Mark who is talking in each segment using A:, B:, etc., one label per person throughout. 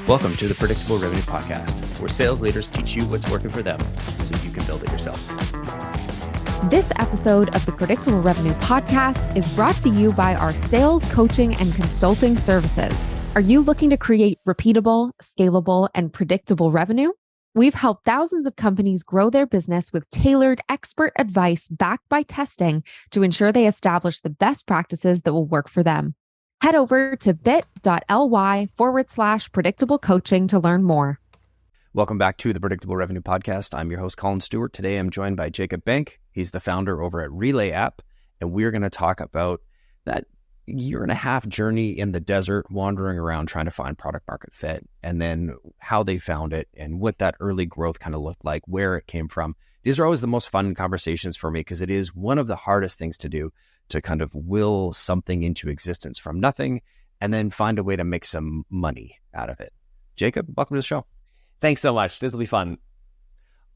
A: Welcome to the Predictable Revenue Podcast, where sales leaders teach you what's working for them so you can build it yourself.
B: This episode of the Predictable Revenue Podcast is brought to you by our sales coaching and consulting services. Are you looking to create repeatable, scalable, and predictable revenue? We've helped thousands of companies grow their business with tailored expert advice backed by testing to ensure they establish the best practices that will work for them. Head over to bit.ly/predictable coaching to learn more.
A: Welcome back to the Predictable Revenue Podcast. I'm your host, Colin Stewart. Today, I'm joined by Jacob Bank. He's the founder over at Relay.App, and we're going to talk about that year-and-a-half journey in the desert, wandering around trying to find product market fit, and then how they found it and what that early growth kind of looked like, where it came from. These are always the most fun conversations for me because it is one of the hardest things to do, to kind of will something into existence from nothing and then find a way to make some money out of it. Jacob, welcome to the show.
C: Thanks so much. This will be fun.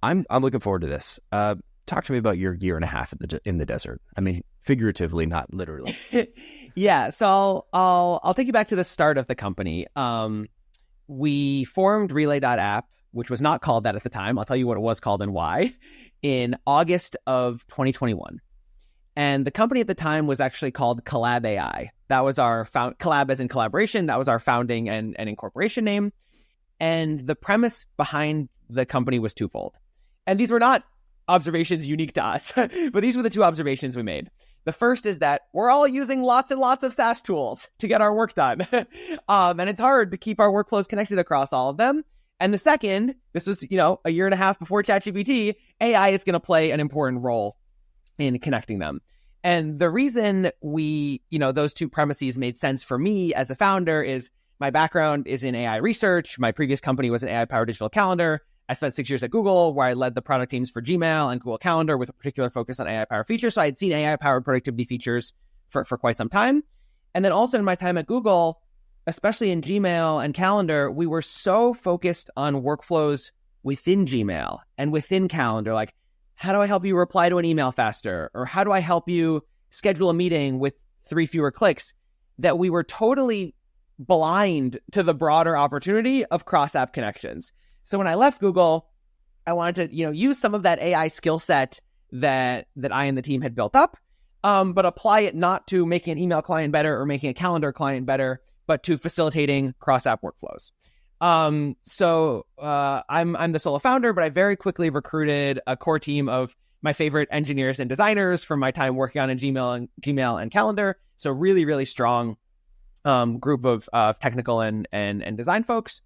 A: I'm looking forward to this. Talk to me about your year and a half in the desert. I mean, figuratively, not literally.
C: Yeah. So I'll take you back to the start of the company. We formed Relay.App, which was not called that at the time. I'll tell you what it was called and why, in August of 2021. And the company at the time was actually called Collab AI. That was our collab as in collaboration. That was our founding and incorporation name. And the premise behind the company was twofold. And these were not observations unique to us, but these were the two observations we made. The first is that we're all using lots and lots of SaaS tools to get our work done. And it's hard to keep our workflows connected across all of them. And the second, this was, a year and a half before ChatGPT, AI is going to play an important role in connecting them. And the reason those two premises made sense for me as a founder is my background is in AI research. My previous company was an AI-powered digital calendar. I spent 6 years at Google, where I led the product teams for Gmail and Google Calendar with a particular focus on AI-powered features. So I had seen AI-powered productivity features for quite some time. And then also in my time at Google, especially in Gmail and Calendar, we were so focused on workflows within Gmail and within Calendar, like, how do I help you reply to an email faster? Or how do I help you schedule a meeting with 3 fewer clicks? That we were totally blind to the broader opportunity of cross-app connections. So when I left Google, I wanted to, use some of that AI skill set that I and the team had built up, but apply it not to making an email client better or making a calendar client better, but to facilitating cross-app workflows. So I'm the solo founder, but I very quickly recruited a core team of my favorite engineers and designers from my time working on Gmail and Calendar. So really, really strong group of technical and design folks.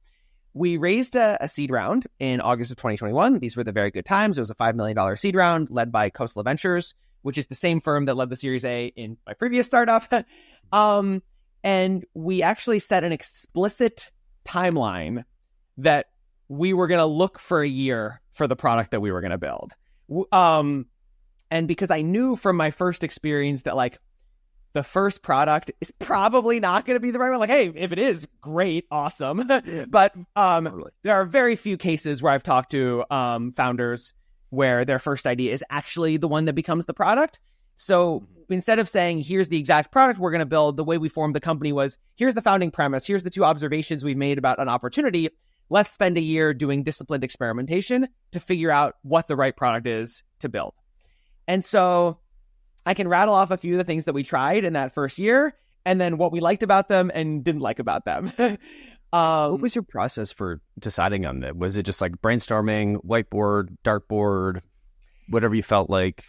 C: We raised a seed round in August of 2021. These were the very good times. It was a $5 million seed round led by Coastal Ventures, which is the same firm that led the Series A in my previous startup. And we actually set an explicit timeline that we were going to look for a year for the product that we were going to build. And because I knew from my first experience that the first product is probably not going to be the right one. Like, hey, if it is, great, awesome. But totally. There are very few cases where I've talked to founders where their first idea is actually the one that becomes the product. So instead of saying, here's the exact product we're going to build, the way we formed the company was, here's the founding premise, here's the two observations we've made about an opportunity. Let's spend a year doing disciplined experimentation to figure out what the right product is to build. And so I can rattle off a few of the things that we tried in that first year, and then what we liked about them and didn't like about them.
A: What was your process for deciding on that? Was it just like brainstorming, whiteboard, dartboard, whatever you felt like?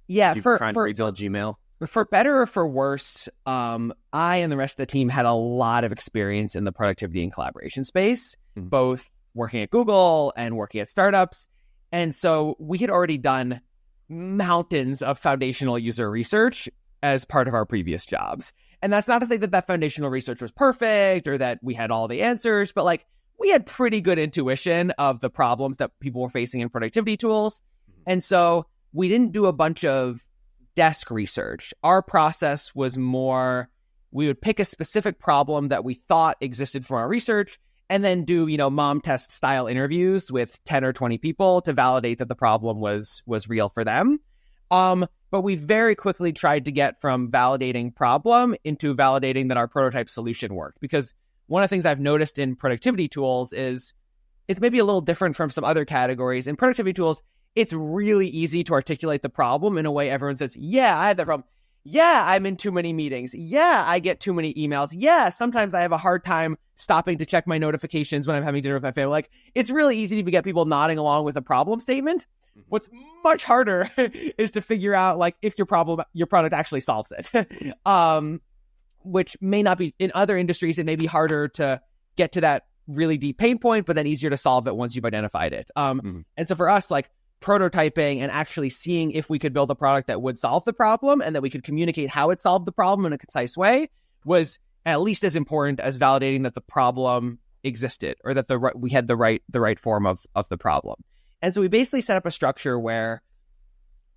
C: Yeah,
A: for rebuild Gmail.
C: For better or for worse, I and the rest of the team had a lot of experience in the productivity and collaboration space, both working at Google and working at startups. And so we had already done mountains of foundational user research as part of our previous jobs. And that's not to say that foundational research was perfect or that we had all the answers, but we had pretty good intuition of the problems that people were facing in productivity tools. And so we didn't do a bunch of desk research. Our process was more, we would pick a specific problem that we thought existed from our research and then do, mom test style interviews with 10 or 20 people to validate that the problem was real for them. But we very quickly tried to get from validating problem into validating that our prototype solution worked, because one of the things I've noticed in productivity tools is it's maybe a little different from some other categories. In productivity tools, it's really easy to articulate the problem in a way everyone says, yeah, I have that problem. Yeah, I'm in too many meetings. Yeah, I get too many emails. Yeah, sometimes I have a hard time stopping to check my notifications when I'm having dinner with my family. Like, it's really easy to get people nodding along with a problem statement. What's much harder is to figure out, like, if your product actually solves it. Which may not be, in other industries, it may be harder to get to that really deep pain point, but then easier to solve it once you've identified it. And so for us, like, prototyping and actually seeing if we could build a product that would solve the problem and that we could communicate how it solved the problem in a concise way was at least as important as validating that the problem existed or that we had the right form of the problem. And so we basically set up a structure where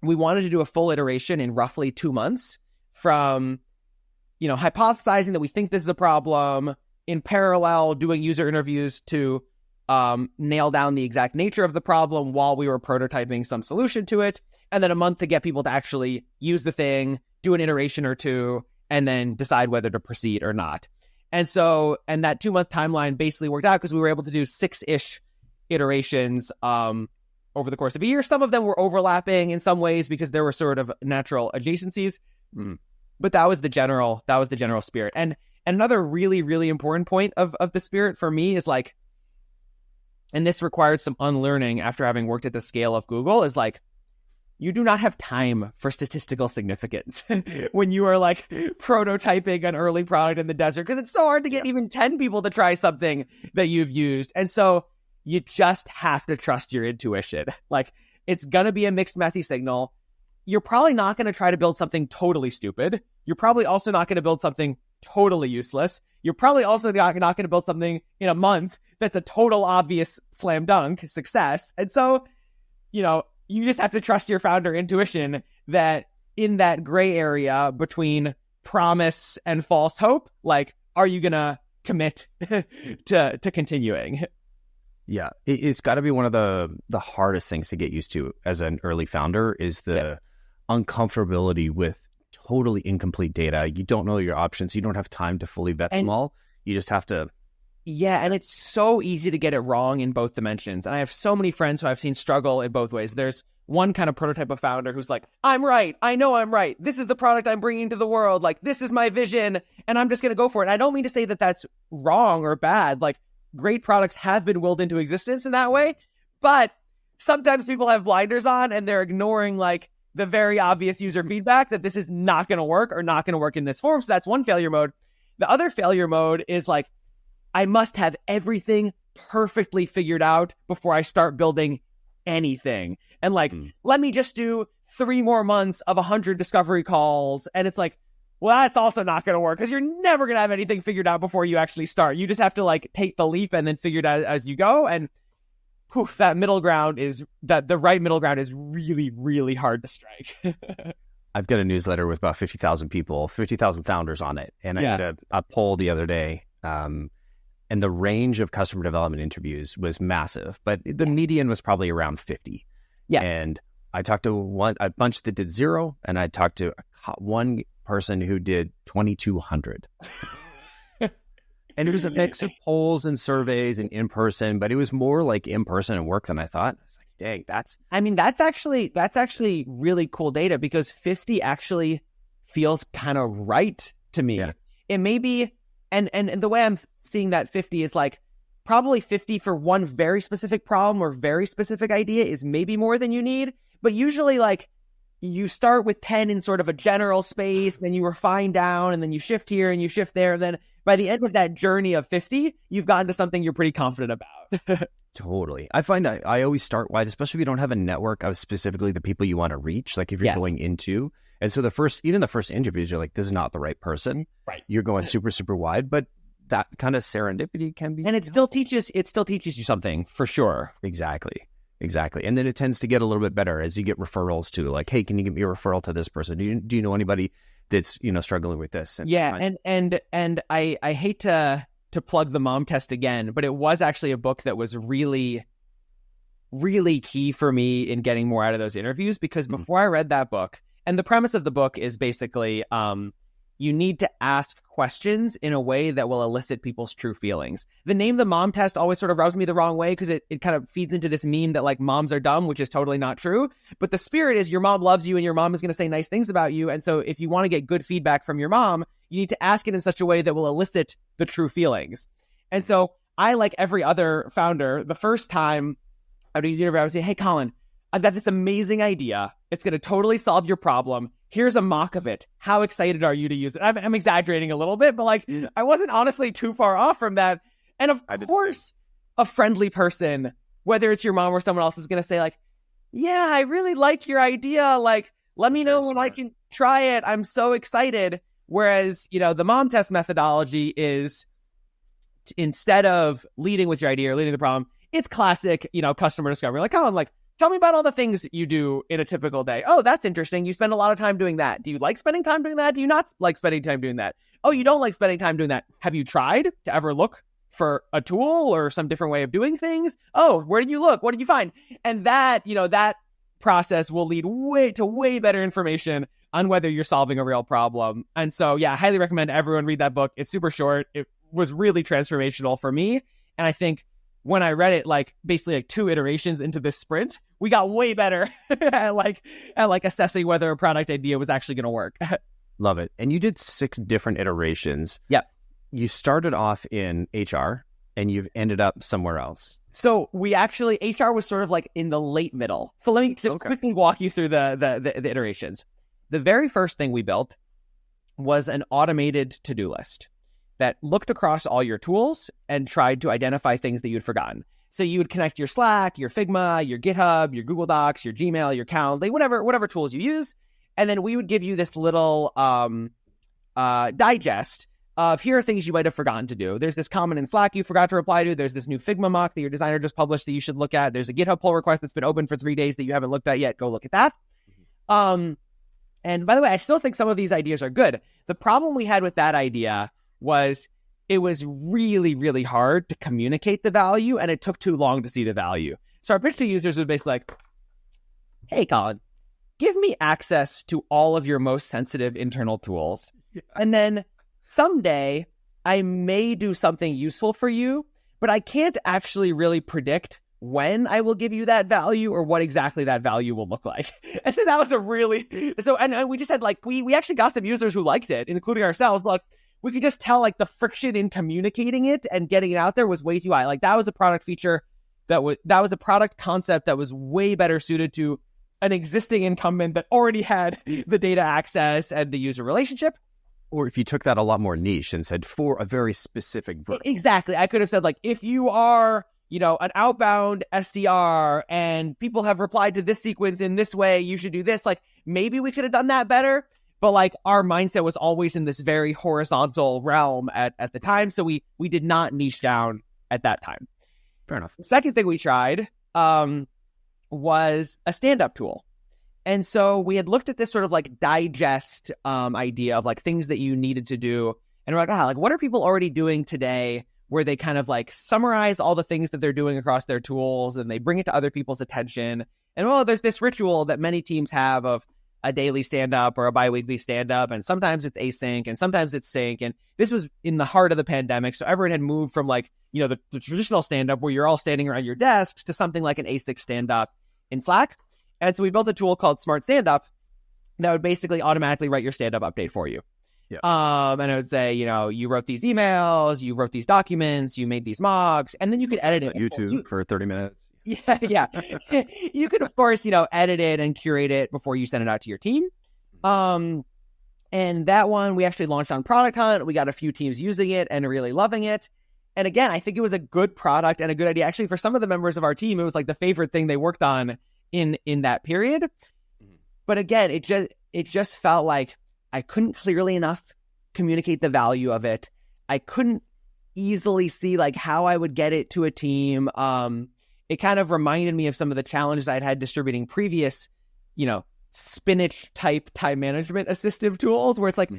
C: we wanted to do a full iteration in roughly 2 months from, hypothesizing that we think this is a problem, in parallel doing user interviews to nail down the exact nature of the problem while we were prototyping some solution to it, and then a month to get people to actually use the thing, do an iteration or two, and then decide whether to proceed or not. And that 2-month timeline basically worked out because we were able to do 6-ish iterations over the course of a year. Some of them were overlapping in some ways because there were sort of natural adjacencies, but that was the general spirit. And another really, really important point of the spirit for me is like, and this required some unlearning after having worked at the scale of Google, is like, you do not have time for statistical significance when you are like prototyping an early product in the desert, because it's so hard to get even 10 people to try something that you've used. And so you just have to trust your intuition. Like, it's going to be a mixed, messy signal. You're probably not going to try to build something totally stupid. You're probably also not going to build something totally useless. You're probably also not going to build something in a month that's a total obvious slam dunk success. And so, you just have to trust your founder intuition that in that gray area between promise and false hope, like, are you going to commit to continuing?
A: Yeah, it's got to be one of the hardest things to get used to as an early founder is the uncomfortability with totally incomplete data. You don't know your options. You don't have time to fully vet them all. You just have to.
C: Yeah, and it's so easy to get it wrong in both dimensions. And I have so many friends who I've seen struggle in both ways. There's one kind of prototype of founder who's like, I'm right. I know I'm right. This is the product I'm bringing to the world. Like, this is my vision, and I'm just going to go for it. And I don't mean to say that that's wrong or bad. Like, great products have been willed into existence in that way. But sometimes people have blinders on and they're ignoring like the very obvious user feedback that this is not going to work or not going to work in this form. So that's one failure mode. The other failure mode is like, I must have everything perfectly figured out before I start building anything. And like, let me just do 3 more months of 100 discovery calls. And it's like, well, that's also not going to work because you're never going to have anything figured out before you actually start. You just have to like take the leap and then figure it out as you go. And the right middle ground is really, really hard to strike.
A: I've got a newsletter with about 50,000 people, 50,000 founders on it. And I did a poll the other day. And the range of customer development interviews was massive, but the median was probably around 50.
C: Yeah.
A: And I talked to a bunch that did 0, and I talked to one person who did 2,200. And it was a mix of polls and surveys and in person, but it was more like in person and work than I thought. I was like, dang, that's actually really cool data because 50 actually feels kind of right to me. Yeah. It may be, and the way I'm seeing that 50 is like probably 50 for one very specific problem or very specific idea is maybe more than you need. But usually like you start with 10 in sort of a general space, then you refine down and then you shift here and you shift there. And then by the end of that journey of 50, you've gotten to something you're pretty confident about. Totally. I find I always start wide, especially if you don't have a network of specifically the people you want to reach. Like if you're going into, and so the first interviews, you're like, this is not the right person. Right. You're going super, super wide, but that kind of serendipity can be.
C: And it still teaches you something for sure.
A: Exactly. And then it tends to get a little bit better as you get referrals to like, hey, can you give me a referral to this person? Do you know anybody that's, struggling with this?
C: And I hate to plug the mom test again, but it was actually a book that was really, really key for me in getting more out of those interviews because before I read that book, and the premise of the book is basically you need to ask questions in a way that will elicit people's true feelings. The name the mom test always sort of rubs me the wrong way because it kind of feeds into this meme that like moms are dumb, which is totally not true. But the spirit is your mom loves you and your mom is going to say nice things about you. And so if you want to get good feedback from your mom, you need to ask it in such a way that will elicit the true feelings. And so I, like every other founder, the first time I would say, hey, Colin, I've got this amazing idea. It's going to totally solve your problem. Here's a mock of it. How excited are you to use it? I'm exaggerating a little bit, but like I wasn't honestly too far off from that. And of course, a friendly person, whether it's your mom or someone else, is going to say like, yeah, I really like your idea. Like, let me know when I can try it. I'm so excited. Whereas, the mom test methodology is instead of leading with your idea or leading the problem, it's classic, customer discovery. Like, Colin, like, tell me about all the things you do in a typical day. Oh, that's interesting. You spend a lot of time doing that. Do you like spending time doing that? Do you not like spending time doing that? Oh, you don't like spending time doing that. Have you tried to ever look for a tool or some different way of doing things? Oh, where did you look? What did you find? And that, that process will lead way better information on whether you're solving a real problem. And so, yeah, I highly recommend everyone read that book. It's super short. It was really transformational for me. And I think when I read it, like basically like 2 iterations into this sprint, we got way better at assessing whether a product idea was actually going to work.
A: Love it. And you did 6 different iterations.
C: Yep.
A: You started off in HR and you've ended up somewhere else.
C: So we actually, HR was sort of like in the late middle. So let me just quickly walk you through the iterations. The very first thing we built was an automated to-do list that looked across all your tools and tried to identify things that you'd forgotten. So you would connect your Slack, your Figma, your GitHub, your Google Docs, your Gmail, your Calendly, whatever tools you use. And then we would give you this little digest of here are things you might have forgotten to do. There's this comment in Slack you forgot to reply to. There's this new Figma mock that your designer just published that you should look at. There's a GitHub pull request that's been open for 3 days that you haven't looked at yet. Go look at that. And by the way, I still think some of these ideas are good. The problem we had with that idea was it was really, really hard to communicate the value, and it took too long to see the value. So our pitch to users was basically like, hey, Colin, give me access to all of your most sensitive internal tools. And then someday I may do something useful for you, but I can't actually really predict when I will give you that value or what exactly that value will look like. And so that was and we just had like, we actually got some users who liked it, including ourselves. Like, we could just tell like the friction in communicating it and getting it out there was way too high. Like that was a product feature that was a product concept that was way better suited to an existing incumbent that already had the data access and the user relationship.
A: Or if you took that a lot more niche and said for a very specific vertical.
C: Exactly. I could have said like, if you are, an outbound SDR and people have replied to this sequence in this way, you should do this. Like maybe we could have done that better. But like our mindset was always in this very horizontal realm at the time. So we did not niche down at that time.
A: Fair enough.
C: The second thing we tried was a stand-up tool. And so we had looked at this sort of like digest idea of like things that you needed to do. And we're like, what are people already doing today where they kind of like summarize all the things that they're doing across their tools and they bring it to other people's attention. And there's this ritual that many teams have of a daily stand-up or a bi-weekly stand-up, and sometimes it's async and sometimes it's sync. And this was in the heart of the pandemic, so everyone had moved from like, the traditional stand-up where you're all standing around your desks to something like an async stand-up in Slack. And so we built a tool called Smart Stand-Up that would basically automatically write your stand-up update for you.
A: Yeah.
C: And it would say, you wrote these emails, you wrote these documents, you made these mocks, and then you could edit it.
A: YouTube for 30 minutes.
C: Yeah. You could, of course, edit it and curate it before you send it out to your team. And that one we actually launched on Product Hunt. We got a few teams using it and really loving it. And again, I think it was a good product and a good idea. Actually, for some of the members of our team, it was like the favorite thing they worked on in that period. Mm-hmm. But again, it just felt like I couldn't clearly enough communicate the value of it. I couldn't easily see like how I would get it to a team. It kind of reminded me of some of the challenges I'd had distributing previous, spinach type time management assistive tools where it's like,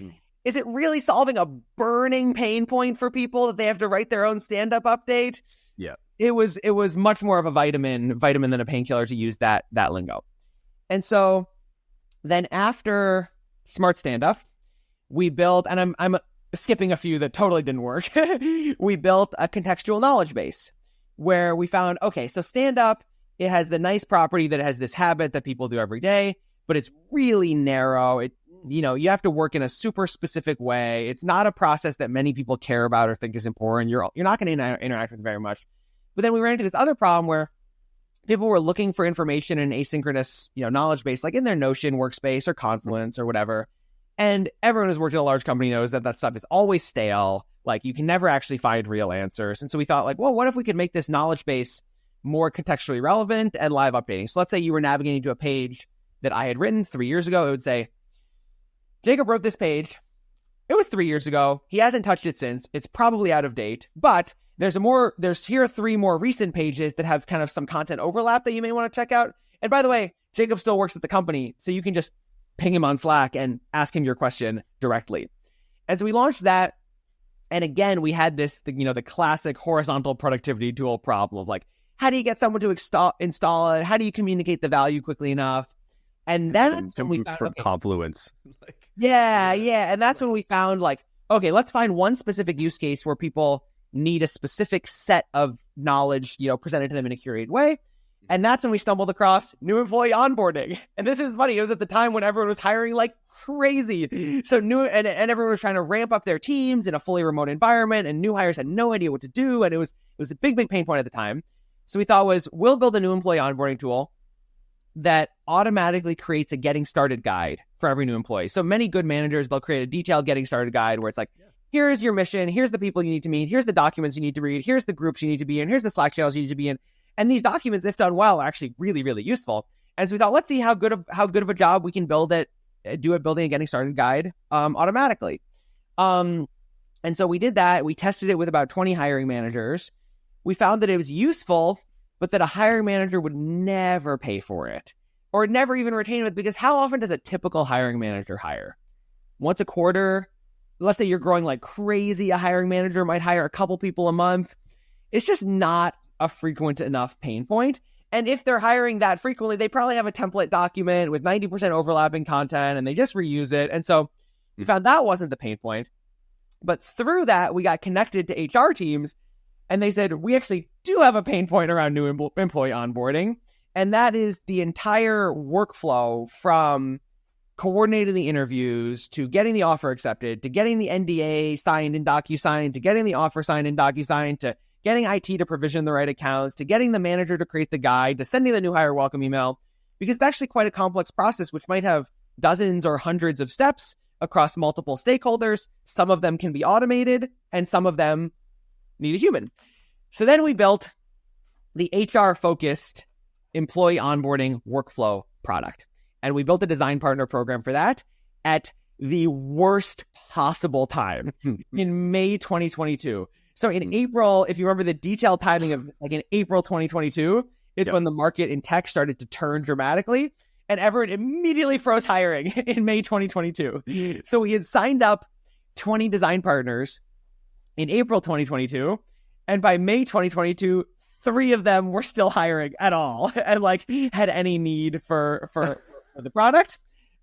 C: is it really solving a burning pain point for people that they have to write their own stand-up update?
A: Yeah.
C: It was much more of a vitamin than a painkiller to use that lingo. And so then after Smart Stand-Up, we built, and I'm skipping a few that totally didn't work. We built a contextual knowledge base where we found, okay, so stand up, it has the nice property that it has this habit that people do every day, but it's really narrow. You have to work in a super specific way. It's not a process that many people care about or think is important. You're not going to interact with it very much. But then we ran into this other problem where people were looking for information in an asynchronous, knowledge base, like in their Notion workspace or Confluence or whatever. And everyone who's worked at a large company knows that stuff is always stale. Like, you can never actually find real answers. And so we thought, like, well, what if we could make this knowledge base more contextually relevant and live updating? So let's say you were navigating to a page that I had written 3 years ago. It would say, Jacob wrote this page. It was 3 years ago. He hasn't touched it since. It's probably out of date, but here are 3 more recent pages that have kind of some content overlap that you may want to check out. And by the way, Jacob still works at the company, so you can just ping him on Slack and ask him your question directly. And so we launched that. And again, we had the classic horizontal productivity tool problem of like, how do you get someone to install it? How do you communicate the value quickly enough? And that's when we found,
A: Confluence.
C: Yeah. And that's when we found, like, okay, let's find one specific use case where people need a specific set of knowledge, presented to them in a curated way. And that's when we stumbled across new employee onboarding. And this is funny. It was at the time when everyone was hiring like crazy. So and everyone was trying to ramp up their teams in a fully remote environment, and new hires had no idea what to do. And it was a big pain point at the time. So we thought we'll build a new employee onboarding tool that automatically creates a getting started guide for every new employee. So many good managers, they'll create a detailed getting started guide where it's like, here's your mission, here's the people you need to meet, here's the documents you need to read, here's the groups you need to be in, here's the Slack channels you need to be in. And these documents, if done well, are actually really, really useful. And so we thought, let's see how good of a job we can building a getting started guide automatically. And so we did that. We tested it with about 20 hiring managers. We found that it was useful, but that a hiring manager would never pay for it or never even retain it, because how often does a typical hiring manager hire? Once a quarter? Let's say you're growing like crazy. A hiring manager might hire a couple people a month. It's just not a frequent enough pain point. And if they're hiring that frequently, they probably have a template document with 90% overlapping content and they just reuse it. And so we found that wasn't the pain point. But through that, we got connected to HR teams, and they said, we actually do have a pain point around new employee onboarding. And that is the entire workflow from coordinating the interviews to getting the offer accepted, to getting the NDA signed in DocuSign, to getting the offer signed in DocuSign, to getting IT to provision the right accounts, to getting the manager to create the guide, to sending the new hire welcome email, because it's actually quite a complex process, which might have dozens or hundreds of steps across multiple stakeholders. Some of them can be automated, and some of them need a human. So then we built the HR-focused employee onboarding workflow product. And we built a design partner program for that at the worst possible time in May 2022. So in April, if you remember the detailed timing of this, like in April 2022, is when the market in tech started to turn dramatically, and everyone immediately froze hiring in May 2022. So we had signed up 20 design partners in April 2022, and by May 2022, 3 of them were still hiring at all and like had any need for the product.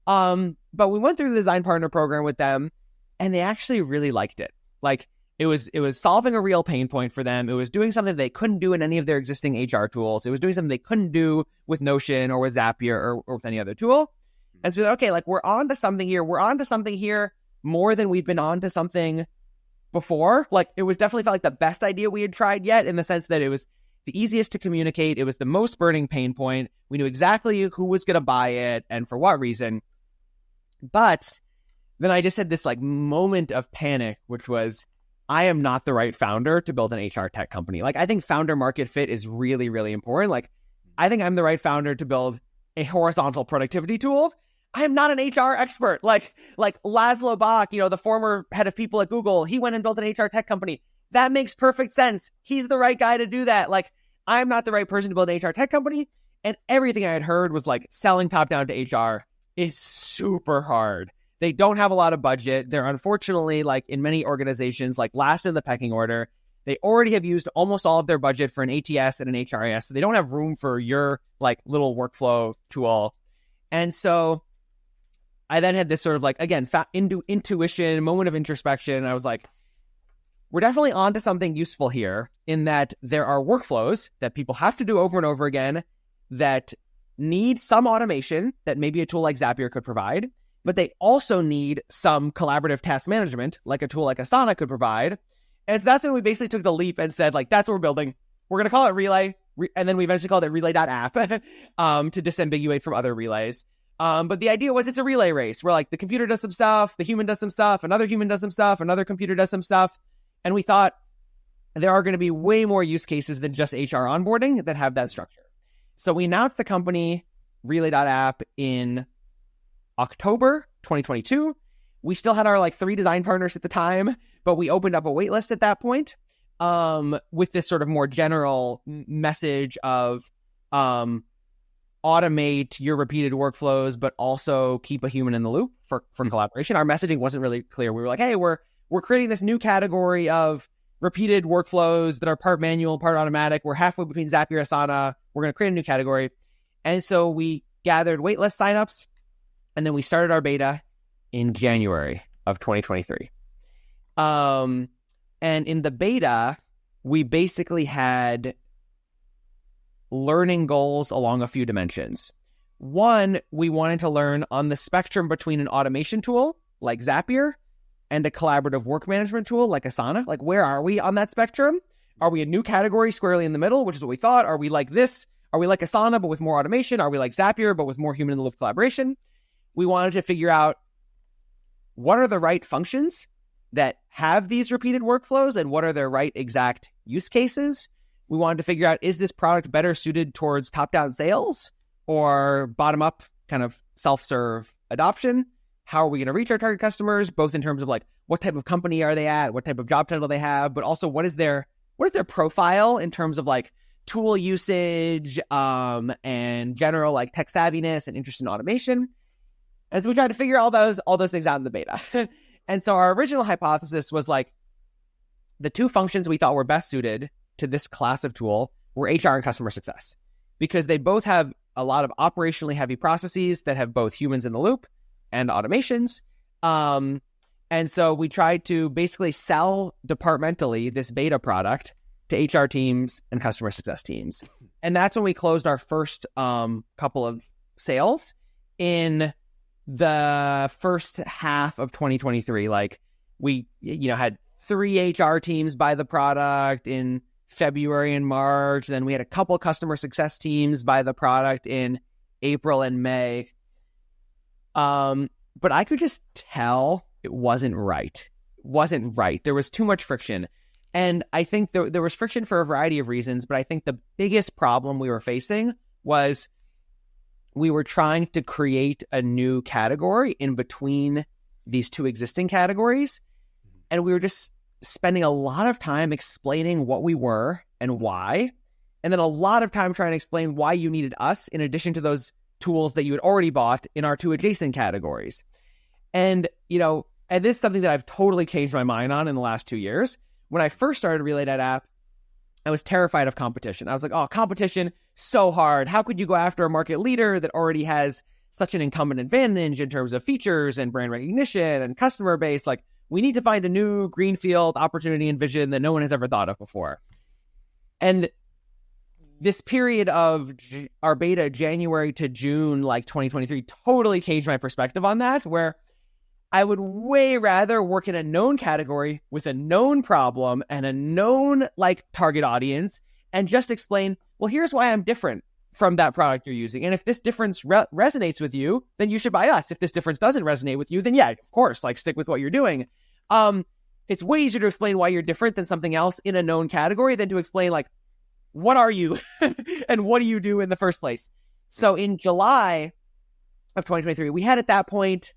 C: But we went through the design partner program with them, and they actually really liked it. Like, it was solving a real pain point for them. It was doing something they couldn't do in any of their existing HR tools. It was doing something they couldn't do with Notion or with Zapier or with any other tool. And so, okay, like, we're on to something here. We're on to something here more than we've been on to something before. Like, it was definitely felt like the best idea we had tried yet, in the sense that it was the easiest to communicate. It was the most burning pain point. We knew exactly who was going to buy it and for what reason. But then I just had this like moment of panic, which was, I am not the right founder to build an HR tech company. Like, I think founder market fit is really, really important. Like, I think I'm the right founder to build a horizontal productivity tool. I am not an HR expert. Like Laszlo Bach, the former head of people at Google, he went and built an HR tech company. That makes perfect sense. He's the right guy to do that. Like, I'm not the right person to build an HR tech company. And everything I had heard was like, selling top down to HR is super hard. They don't have a lot of budget. They're unfortunately, like in many organizations, like last in the pecking order. They already have used almost all of their budget for an ATS and an HRIS. So they don't have room for your like little workflow tool. And so I then had this sort of like, again, intuition, moment of introspection. I was like, we're definitely onto something useful here in that there are workflows that people have to do over and over again that need some automation that maybe a tool like Zapier could provide, but they also need some collaborative task management like a tool like Asana could provide. And so that's when we basically took the leap and said, like, that's what we're building. We're going to call it Relay. And then we eventually called it Relay.App to disambiguate from other relays. But the idea was it's a relay race where like the computer does some stuff, the human does some stuff, another human does some stuff, another computer does some stuff. And we thought there are going to be way more use cases than just HR onboarding that have that structure. So we announced the company Relay.App in October 2022. We still had our like 3 design partners at the time, but we opened up a wait list at that point with this sort of more general message of automate your repeated workflows, but also keep a human in the loop for collaboration. Our messaging wasn't really clear. We were like, hey, we're creating this new category of repeated workflows that are part manual, part automatic. We're halfway between Zapier, Asana. We're going to create a new category. And so we gathered waitlist signups, and then we started our beta in January of 2023. And in the beta, we basically had learning goals along a few dimensions. One, we wanted to learn on the spectrum between an automation tool like Zapier and a collaborative work management tool like Asana. Like, where are we on that spectrum? Are we a new category squarely in the middle, which is what we thought? Are we like this? Are we like Asana, but with more automation? Are we like Zapier, but with more human in the loop collaboration? We wanted to figure out what are the right functions that have these repeated workflows and what are their right exact use cases. We wanted to figure out, is this product better suited towards top-down sales or bottom-up kind of self-serve adoption? How are we going to reach our target customers, both in terms of like what type of company are they at, what type of job title they have, but also what is their profile in terms of like tool usage and general like tech savviness and interest in automation. And so we tried to figure all those things out in the beta. And so our original hypothesis was like the 2 functions we thought were best suited to this class of tool were HR and customer success, because they both have a lot of operationally heavy processes that have both humans in the loop and automations. And so we tried to basically sell departmentally this beta product to HR teams and customer success teams. And that's when we closed our first couple of sales in the first half of 2023. Like we, had 3 HR teams buy the product in February and March. Then we had a couple customer success teams buy the product in April and May. But I could just tell it wasn't right. There was too much friction. And I think there was friction for a variety of reasons, but I think the biggest problem we were facing was we were trying to create a new category in between these 2 existing categories. And we were just spending a lot of time explaining what we were and why, and then a lot of time trying to explain why you needed us in addition to those tools that you had already bought in our 2 adjacent categories. And, and this is something that I've totally changed my mind on in the last 2 years. When I first started Relay.App, I was terrified of competition. I was like, oh, competition, so hard. How could you go after a market leader that already has such an incumbent advantage in terms of features and brand recognition and customer base? Like, we need to find a new greenfield opportunity and vision that no one has ever thought of before. And this period of our beta, January to June, like 2023, totally changed my perspective on that, where I would way rather work in a known category with a known problem and a known like target audience and just explain, well, here's why I'm different from that product you're using. And if this difference resonates with you, then you should buy us. If this difference doesn't resonate with you, then yeah, of course, like stick with what you're doing. It's way easier to explain why you're different than something else in a known category than to explain like, what are you and what do you do in the first place? So in July of 2023, we had at that point,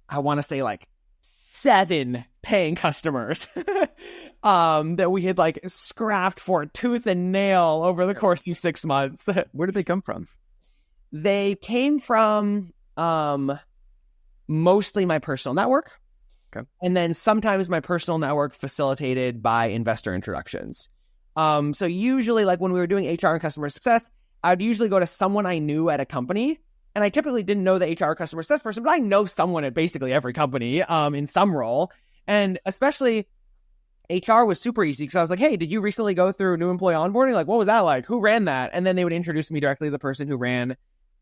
C: I want to say like 7 paying customers that we had like scrapped for tooth and nail over the course of 6 months.
A: Where did they come from?
C: They came from mostly my personal network.
A: Okay.
C: And then sometimes my personal network facilitated by investor introductions. So usually like when we were doing HR and customer success, I would usually go to someone I knew at a company And I typically didn't know the HR customer success person, but I know someone at basically every company in some role. And especially HR was super easy because I was like, hey, did you recently go through new employee onboarding? Like, what was that like? Who ran that? And then they would introduce me directly to the person who ran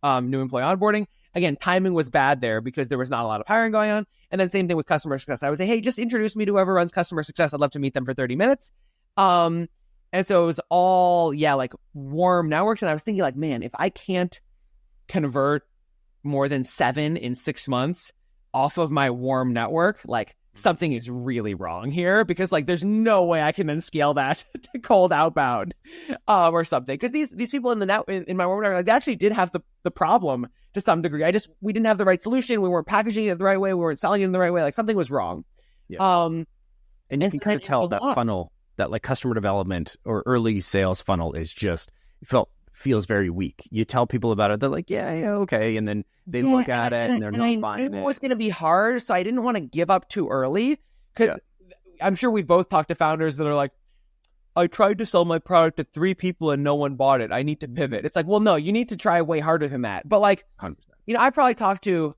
C: new employee onboarding. Again, timing was bad there because there was not a lot of hiring going on. And then same thing with customer success. I would say, hey, just introduce me to whoever runs customer success. I'd love to meet them for 30 minutes. And so it was all, like warm networks. And I was thinking like, man, if I can't convert more than 7 in 6 months off of my warm network, like something is really wrong here, because like there's no way I can then scale that to cold outbound or something. Because these people in my warm network, like, they actually did have the problem to some degree. We didn't have the right solution. We weren't packaging it the right way. We weren't selling it in the right way. Like something was wrong.
A: Yeah. And you can kind of tell that funnel, that like customer development or early sales funnel is just feels very weak. You tell people about it, they're like, yeah, okay. And then they look at it and they're not buying it.
C: It was going to be hard, so I didn't want to give up too early, because I'm sure we've both talked to founders that are like, I tried to sell my product to 3 people and no one bought it. I need to pivot. It's like, well, no, you need to try way harder than that. But like,
A: 100%.
C: I probably talked to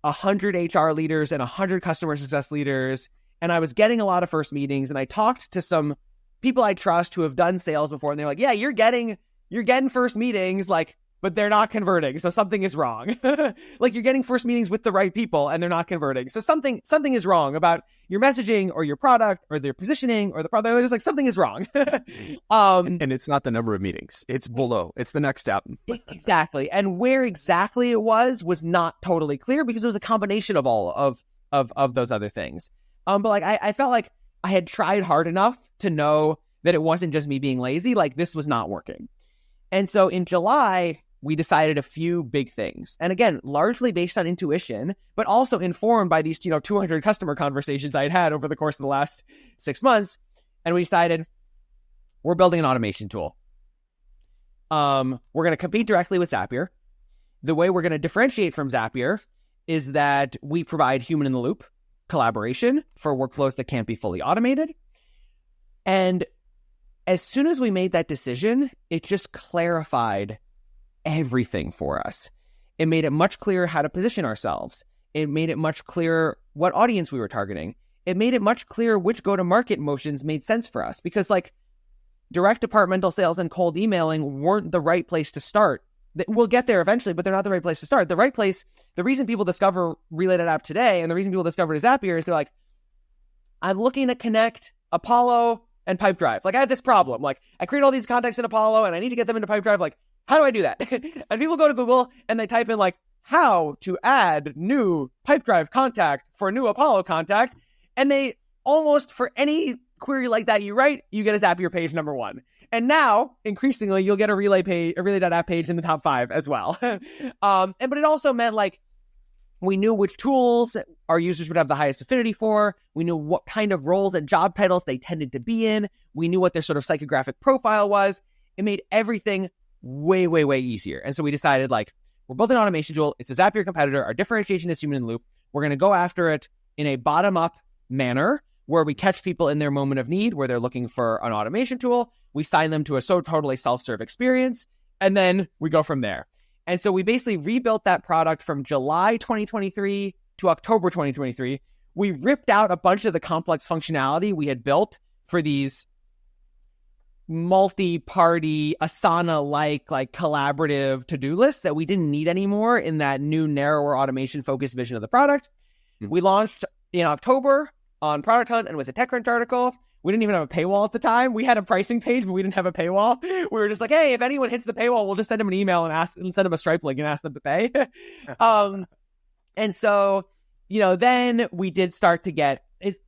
C: 100 HR leaders and 100 customer success leaders, and I was getting a lot of first meetings, and I talked to some people I trust who have done sales before, and they're like, yeah, you're getting first meetings, like, but they're not converting. So something is wrong. Like you're getting first meetings with the right people and they're not converting. So something is wrong about your messaging or your product or their positioning or the product. There's like something is wrong.
A: And it's not the number of meetings. It's below. It's the next step.
C: Exactly. And where exactly it was not totally clear, because it was a combination of all of those other things. But like I felt like I had tried hard enough to know that it wasn't just me being lazy. Like this was not working. And so in July, we decided a few big things. And again, largely based on intuition, but also informed by these 200 customer conversations I had over the course of the last 6 months. And we decided we're building an automation tool. We're going to compete directly with Zapier. The way we're going to differentiate from Zapier is that we provide human-in-the-loop collaboration for workflows that can't be fully automated. And as soon as we made that decision, it just clarified everything for us. It made it much clearer how to position ourselves. It made it much clearer what audience we were targeting. It made it much clearer which go-to-market motions made sense for us, because like direct departmental sales and cold emailing weren't the right place to start. We'll get there eventually, but they're not the right place to start. The right place, the reason people discover Relay.App today and the reason people discover it as Zapier is they're like, I'm looking to connect Apollo and Pipedrive. Like I have this problem. Like I create all these contacts in Apollo and I need to get them into Pipedrive. Like, how do I do that? And people go to Google and they type in like how to add new Pipedrive contact for new Apollo contact. And they almost, for any query like that you write, you get a Zapier page number 1. And now increasingly you'll get a Relay.App page in the top 5 as well. But it also meant like we knew which tools our users would have the highest affinity for. We knew what kind of roles and job titles they tended to be in. We knew what their sort of psychographic profile was. It made everything way, way, way easier. And so we decided like, we're building an automation tool. It's a Zapier competitor. Our differentiation is human in the loop. We're going to go after it in a bottom-up manner where we catch people in their moment of need, where they're looking for an automation tool. We sign them to a totally self-serve experience, and then we go from there. And so we basically rebuilt that product from July 2023 to October 2023. We ripped out a bunch of the complex functionality we had built for these multi-party Asana-like collaborative to-do lists that we didn't need anymore in that new, narrower, automation-focused vision of the product. Mm-hmm. We launched in October on Product Hunt and with a TechCrunch article. We didn't even have a paywall at the time. We had a pricing page, but we didn't have a paywall. We were just like, hey, if anyone hits the paywall, we'll just send them an email and send them a Stripe link and ask them to pay. And so, then we did start to get it.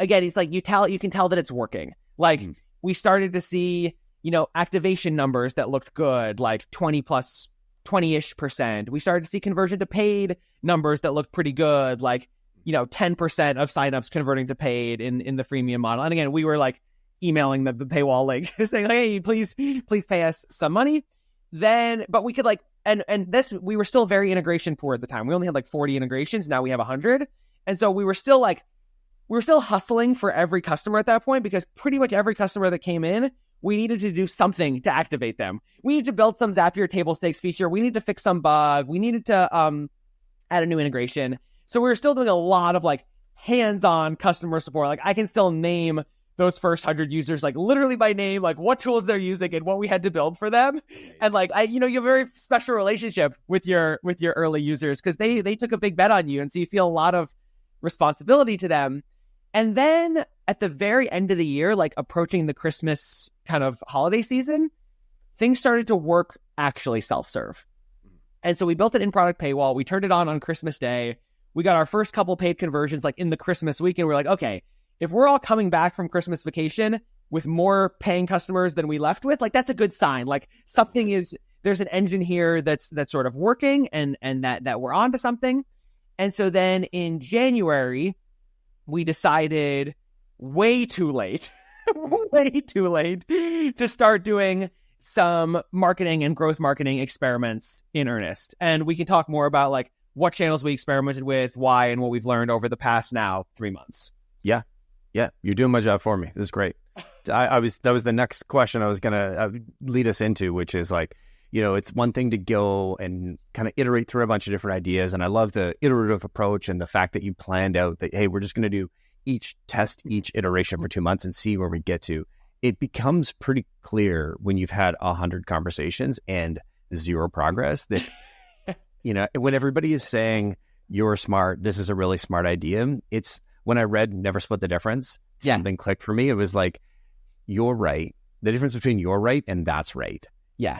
C: Again, it's like you can tell that it's working. Like we started to see, activation numbers that looked good, like 20-ish%. We started to see conversion to paid numbers that looked pretty good, like 10% of signups converting to paid in the freemium model. And again, we were like emailing the paywall link saying, hey, please pay us some money. But we could we were still very integration poor at the time. We only had like 40 integrations. Now we have 100. And so we were still hustling for every customer at that point, because pretty much every customer that came in we needed to do something to activate them. We needed to build some Zapier table stakes feature. We needed to fix some bug. We needed to add a new integration. So we were still doing a lot of like hands-on customer support. Like I can still name those first 100 users, like literally by name, like what tools they're using and what we had to build for them. And like, you have a very special relationship with your early users because they took a big bet on you. And so you feel a lot of responsibility to them. And then at the very end of the year, like approaching the Christmas kind of holiday season, things started to work actually self-serve. And so we built an in-product paywall. We turned it on Christmas Day. We got our first couple paid conversions like in the Christmas week. And we're like, okay, if we're all coming back from Christmas vacation with more paying customers than we left with, like that's a good sign. Like there's an engine here that's sort of working and that we're onto something. And so then in January, we decided way too late to start doing some marketing and growth marketing experiments in earnest. And we can talk more about like what channels we experimented with, why, and what we've learned over the past now 3 months.
A: Yeah. You're doing my job for me. This is great. That was the next question I was going to lead us into, which is like, it's one thing to go and kind of iterate through a bunch of different ideas. And I love the iterative approach and the fact that you planned out that, hey, we're just going to do each iteration for 2 months and see where we get to. It becomes pretty clear when you've had 100 conversations and zero progress that, when everybody is saying you're smart, this is a really smart idea. It's when I read Never Split the Difference, something clicked for me. It was like, you're right. The difference between you're right and that's right.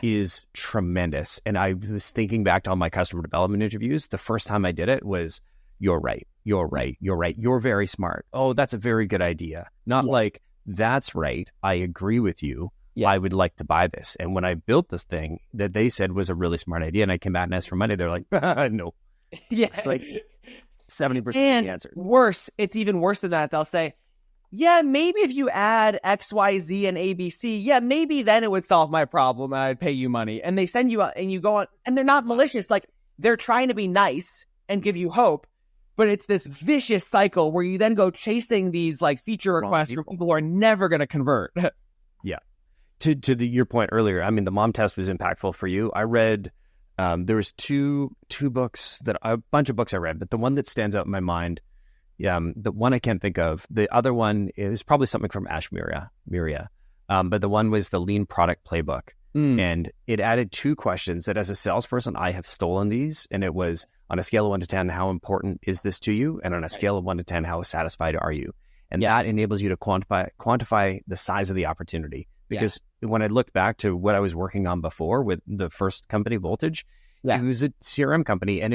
A: Is tremendous. And I was thinking back to all my customer development interviews. The first time I did it was, you're right. You're right. You're right. You're very smart. Oh, that's a very good idea. Not like, that's right. I agree with you. I would like to buy this. And when I built this thing that they said was a really smart idea and I came back and asked for money, they're like, no. It's like 70% of the answer.
C: Worse, it's even worse than that. They'll say, yeah, maybe if you add X, Y, Z, and ABC, maybe then it would solve my problem and I'd pay you money. And they send you out and you go on, and they're not malicious. Like they're trying to be nice and give you hope, but it's this vicious cycle where you then go chasing these like feature requests from people who are never going to convert.
A: To your point earlier, I mean, the mom test was impactful for you. I read, there was two books a bunch of books I read, but the one that stands out in my mind, the one I can't think of. The other one is probably something from Ash Miria. But the one was the Lean Product Playbook. And it added 2 questions that as a salesperson, I have stolen these. And it was on a scale of 1 to 10, how important is this to you? And on a scale of 1 to 10, how satisfied are you? And that enables you to quantify the size of the opportunity. Because when I looked back to what I was working on before with the first company, Voltage, it was a CRM company and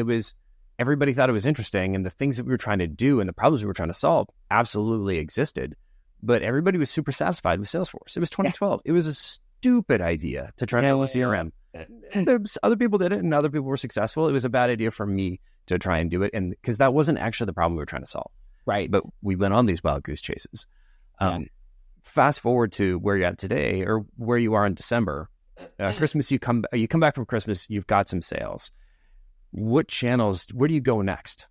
A: everybody thought it was interesting, and the things that we were trying to do and the problems we were trying to solve absolutely existed, but everybody was super satisfied with Salesforce. It was 2012. It was a stupid idea to try to build a CRM. Other people did it, and other people were successful. It was a bad idea for me to try and do it, and because that wasn't actually the problem we were trying to solve.
C: Right.
A: But we went on these wild goose chases. Fast forward to where you're at today, or where you are in December. Christmas, you come back from Christmas, you've got some sales. What channels, where do you go next?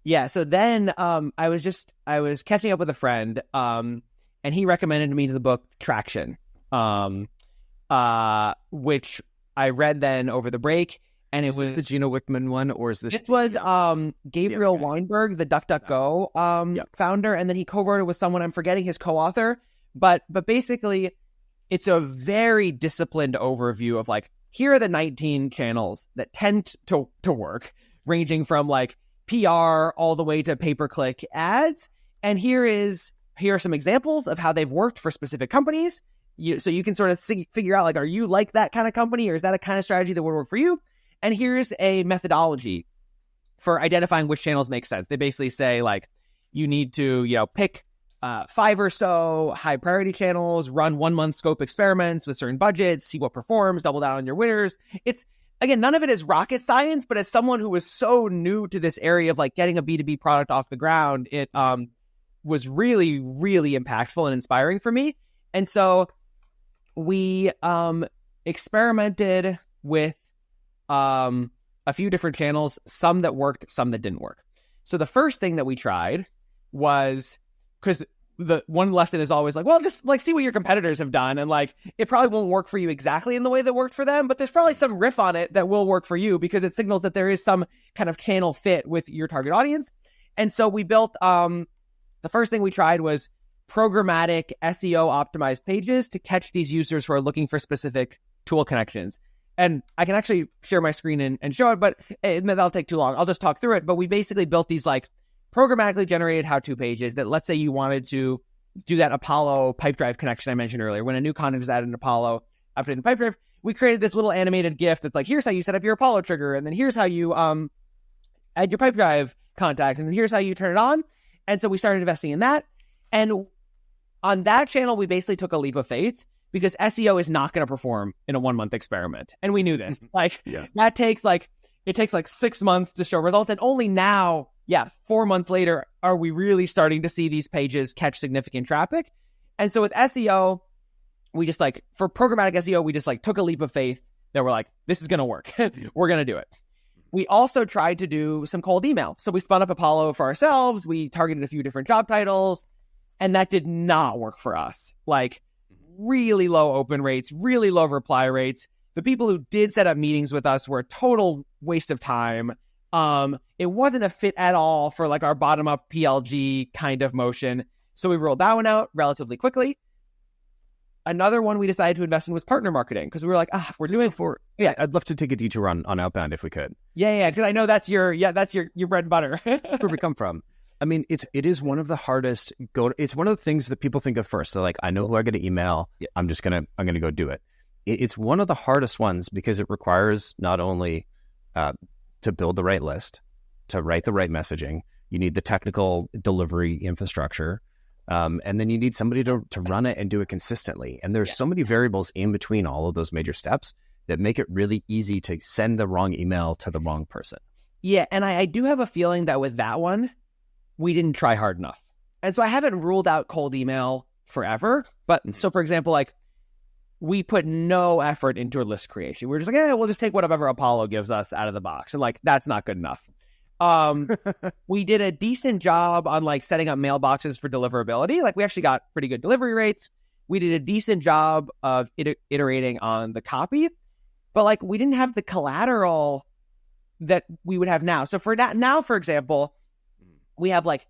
C: Yeah, so then I was catching up with a friend, and he recommended me to the book Traction, which I read then over the break, and it was
A: the Gino Wickman one, or is this?
C: This was Gabriel Weinberg, the DuckDuckGo founder, and then he co-wrote it with someone, I'm forgetting his co-author, but basically it's a very disciplined overview of like, here are the 19 channels that tend to work, ranging from like PR all the way to pay-per-click ads. And here are some examples of how they've worked for specific companies. So you can sort of figure out like, are you like that kind of company, or is that a kind of strategy that would work for you? And here's a methodology for identifying which channels make sense. They basically say like, you need to, pick 5 or so high priority channels, run 1-month scope experiments with certain budgets, see what performs, double down on your winners. It's, again, none of it is rocket science, but as someone who was so new to this area of like getting a B2B product off the ground, it was really, really impactful and inspiring for me. And so we experimented with a few different channels, some that worked, some that didn't work. So the first thing that we tried was, because the one lesson is always like, well, just like see what your competitors have done. And like, it probably won't work for you exactly in the way that worked for them, but there's probably some riff on it that will work for you because it signals that there is some kind of channel fit with your target audience. And so we built, the first thing we tried was programmatic SEO optimized pages to catch these users who are looking for specific tool connections. And I can actually share my screen and show it, but that'll take too long. I'll just talk through it. But we basically built these like programmatically generated how-to pages that, let's say you wanted to do that Apollo pipe drive connection I mentioned earlier. When a new content is added in Apollo, updating the pipe drive, we created this little animated GIF that's like, here's how you set up your Apollo trigger, and then here's how you add your pipe drive contact, and then here's how you turn it on. And so we started investing in that. And on that channel, we basically took a leap of faith because SEO is not going to perform in a 1-month experiment. And we knew this. It takes like 6 months to show results. And only now, 4 months later, are we really starting to see these pages catch significant traffic. And so with SEO, we just like, for programmatic SEO, we just like took a leap of faith that we're like, this is going to work. We're going to do it. We also tried to do some cold email. So we spun up Apollo for ourselves. We targeted a few different job titles, and that did not work for us. Like, really low open rates, really low reply rates. The people who did set up meetings with us were a total waste of time. It wasn't a fit at all for like our bottom-up PLG kind of motion. So we rolled that one out relatively quickly. Another one we decided to invest in was partner marketing because we were like, we're doing for...
A: Yeah, I'd love to take a detour on outbound if we could.
C: Yeah, because I know that's your bread and butter.
A: Where we come from. I mean, it is one of the hardest it's one of the things that people think of first. They're like, I know who I got to email. Yeah. I'm going to go do it. It's one of the hardest ones because it requires not only to build the right list, to write the right messaging, you need the technical delivery infrastructure, and then you need somebody to run it and do it consistently. And there's so many variables in between all of those major steps that make it really easy to send the wrong email to the wrong person.
C: Yeah, and I do have a feeling that with that one, we didn't try hard enough. And so I haven't ruled out cold email forever. But so, for example, like we put no effort into a list creation. We're just like, we'll just take whatever Apollo gives us out of the box. And like, that's not good enough. We did a decent job on like setting up mailboxes for deliverability. Like we actually got pretty good delivery rates. We did a decent job of iterating on the copy, but like we didn't have the collateral that we would have now. So for that now, for example, we have like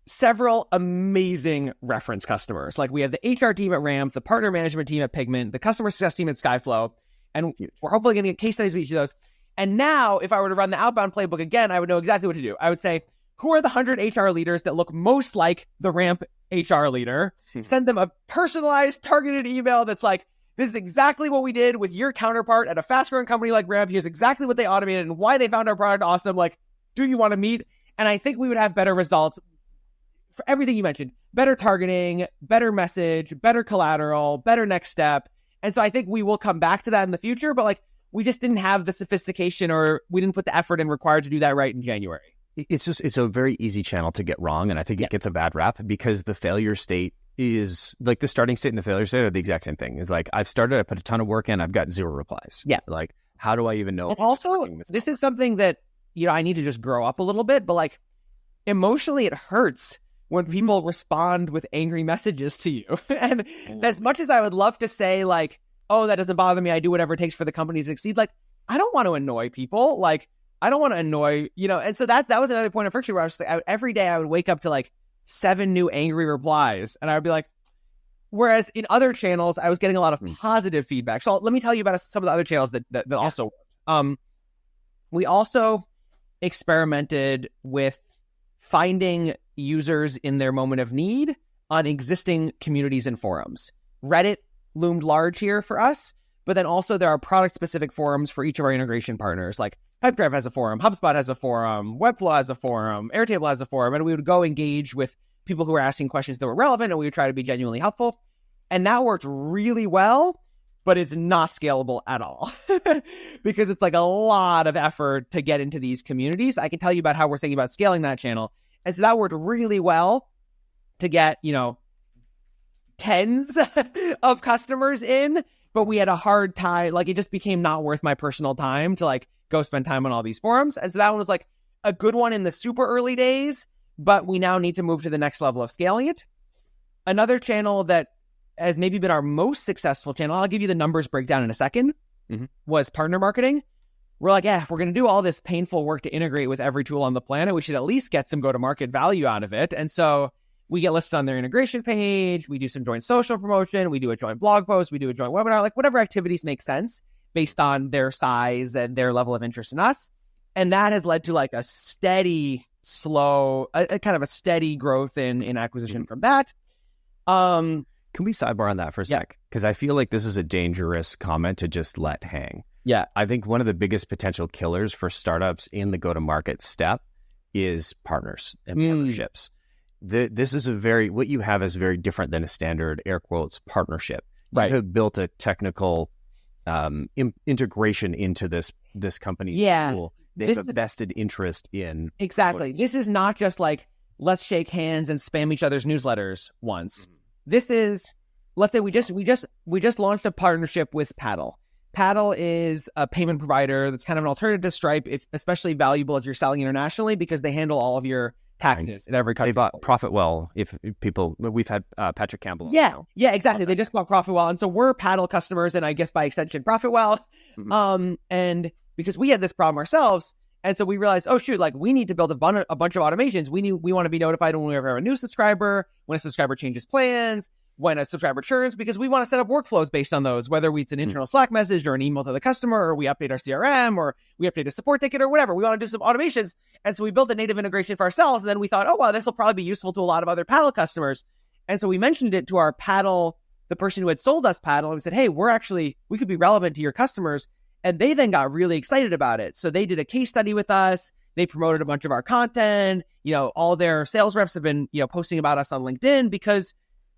C: several amazing reference customers. Like we have the HR team at Ramp, the partner management team at Pigment, the customer success team at Skyflow, and we're hopefully going to get case studies of each of those. And now if I were to run the outbound playbook again, I would know exactly what to do. I would say, who are the 100 HR leaders that look most like the Ramp HR leader? Send them a personalized, targeted email that's like, this is exactly what we did with your counterpart at a fast-growing company like Ramp. Here's exactly what they automated and why they found our product awesome. Like, do you want to meet? And I think we would have better results for everything you mentioned. Better targeting, better message, better collateral, better next step. And so I think we will come back to that in the future, but like we just didn't have the sophistication or we didn't put the effort in required to do that right in January.
A: It's a very easy channel to get wrong. And I think it gets a bad rap because the failure state is like the starting state and the failure state are the exact same thing. It's like I've started, I put a ton of work in, I've got 0 replies.
C: Yeah.
A: Like, how do I even know?
C: And also, this is something that, I need to just grow up a little bit, but like emotionally it hurts when people respond with angry messages to you. And as much as I would love to say like, oh, that doesn't bother me, I do whatever it takes for the company to succeed. Like, I don't want to annoy people. Like, I don't want to annoy, and so that was another point of friction where I was just like, every day I would wake up to like 7 new angry replies. And I would be like, whereas in other channels, I was getting a lot of positive feedback. So let me tell you about some of the other channels that also worked. We also experimented with finding users in their moment of need on existing communities and forums. Reddit loomed large here for us, but then also there are product-specific forums for each of our integration partners. Like Pipedrive has a forum, HubSpot has a forum, Webflow has a forum, Airtable has a forum, and we would go engage with people who were asking questions that were relevant, and we would try to be genuinely helpful. And that worked really well, but it's not scalable at all because it's like a lot of effort to get into these communities. I can tell you about how we're thinking about scaling that channel. And so that worked really well to get, tens of customers in, but we had a hard time. Like it just became not worth my personal time to like go spend time on all these forums. And so that one was like a good one in the super early days, but we now need to move to the next level of scaling it. Another channel that has maybe been our most successful channel, I'll give you the numbers breakdown in a second, was partner marketing. We're like, if we're going to do all this painful work to integrate with every tool on the planet, we should at least get some go-to-market value out of it. And so we get listed on their integration page. We do some joint social promotion. We do a joint blog post. We do a joint webinar, like whatever activities make sense based on their size and their level of interest in us. And that has led to like a steady, slow, a kind of a steady growth in acquisition from that.
A: Can we sidebar on that for a sec? Because I feel like this is a dangerous comment to just let hang.
C: Yeah.
A: I think one of the biggest potential killers for startups in the go-to-market step is partners and partnerships. This is what you have is very different than a standard air quotes partnership.
C: Right.
A: You have built a technical integration into this company's tool. They have a vested interest in.
C: Exactly. This is not just like, let's shake hands and spam each other's newsletters once. This is, let's say we just launched a partnership with Paddle. Paddle is a payment provider that's kind of an alternative to Stripe, especially valuable if you're selling internationally because they handle all of your taxes in every country.
A: They bought Profitwell. We've had Patrick Campbell.
C: Yeah, exactly. They just bought Profitwell. And so we're Paddle customers and I guess by extension Profitwell. And because we had this problem ourselves, and so we realized, oh shoot, like we need to build a bunch of automations. We want to be notified when we have a new subscriber, when a subscriber changes plans, when a subscriber churns, because we want to set up workflows based on those, whether it's an internal Slack message or an email to the customer, or we update our CRM, or we update a support ticket or whatever. We want to do some automations. And so we built a native integration for ourselves. And then we thought, oh, wow, this will probably be useful to a lot of other Paddle customers. And so we mentioned it to our Paddle, the person who had sold us Paddle, and we said, hey, we could be relevant to your customers. And they then got really excited about it. So they did a case study with us. They promoted a bunch of our content. All their sales reps have been, posting about us on LinkedIn because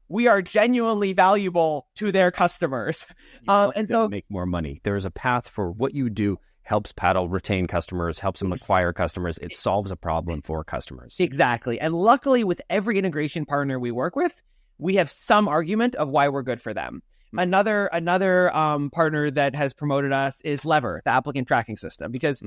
C: we are genuinely valuable to their customers. And so
A: make more money. There is a path for what you do helps Paddle retain customers, helps them acquire customers. It solves a problem for customers.
C: Exactly. And luckily with every integration partner we work with, we have some argument of why we're good for them. Another partner that has promoted us is Lever, the applicant tracking system, because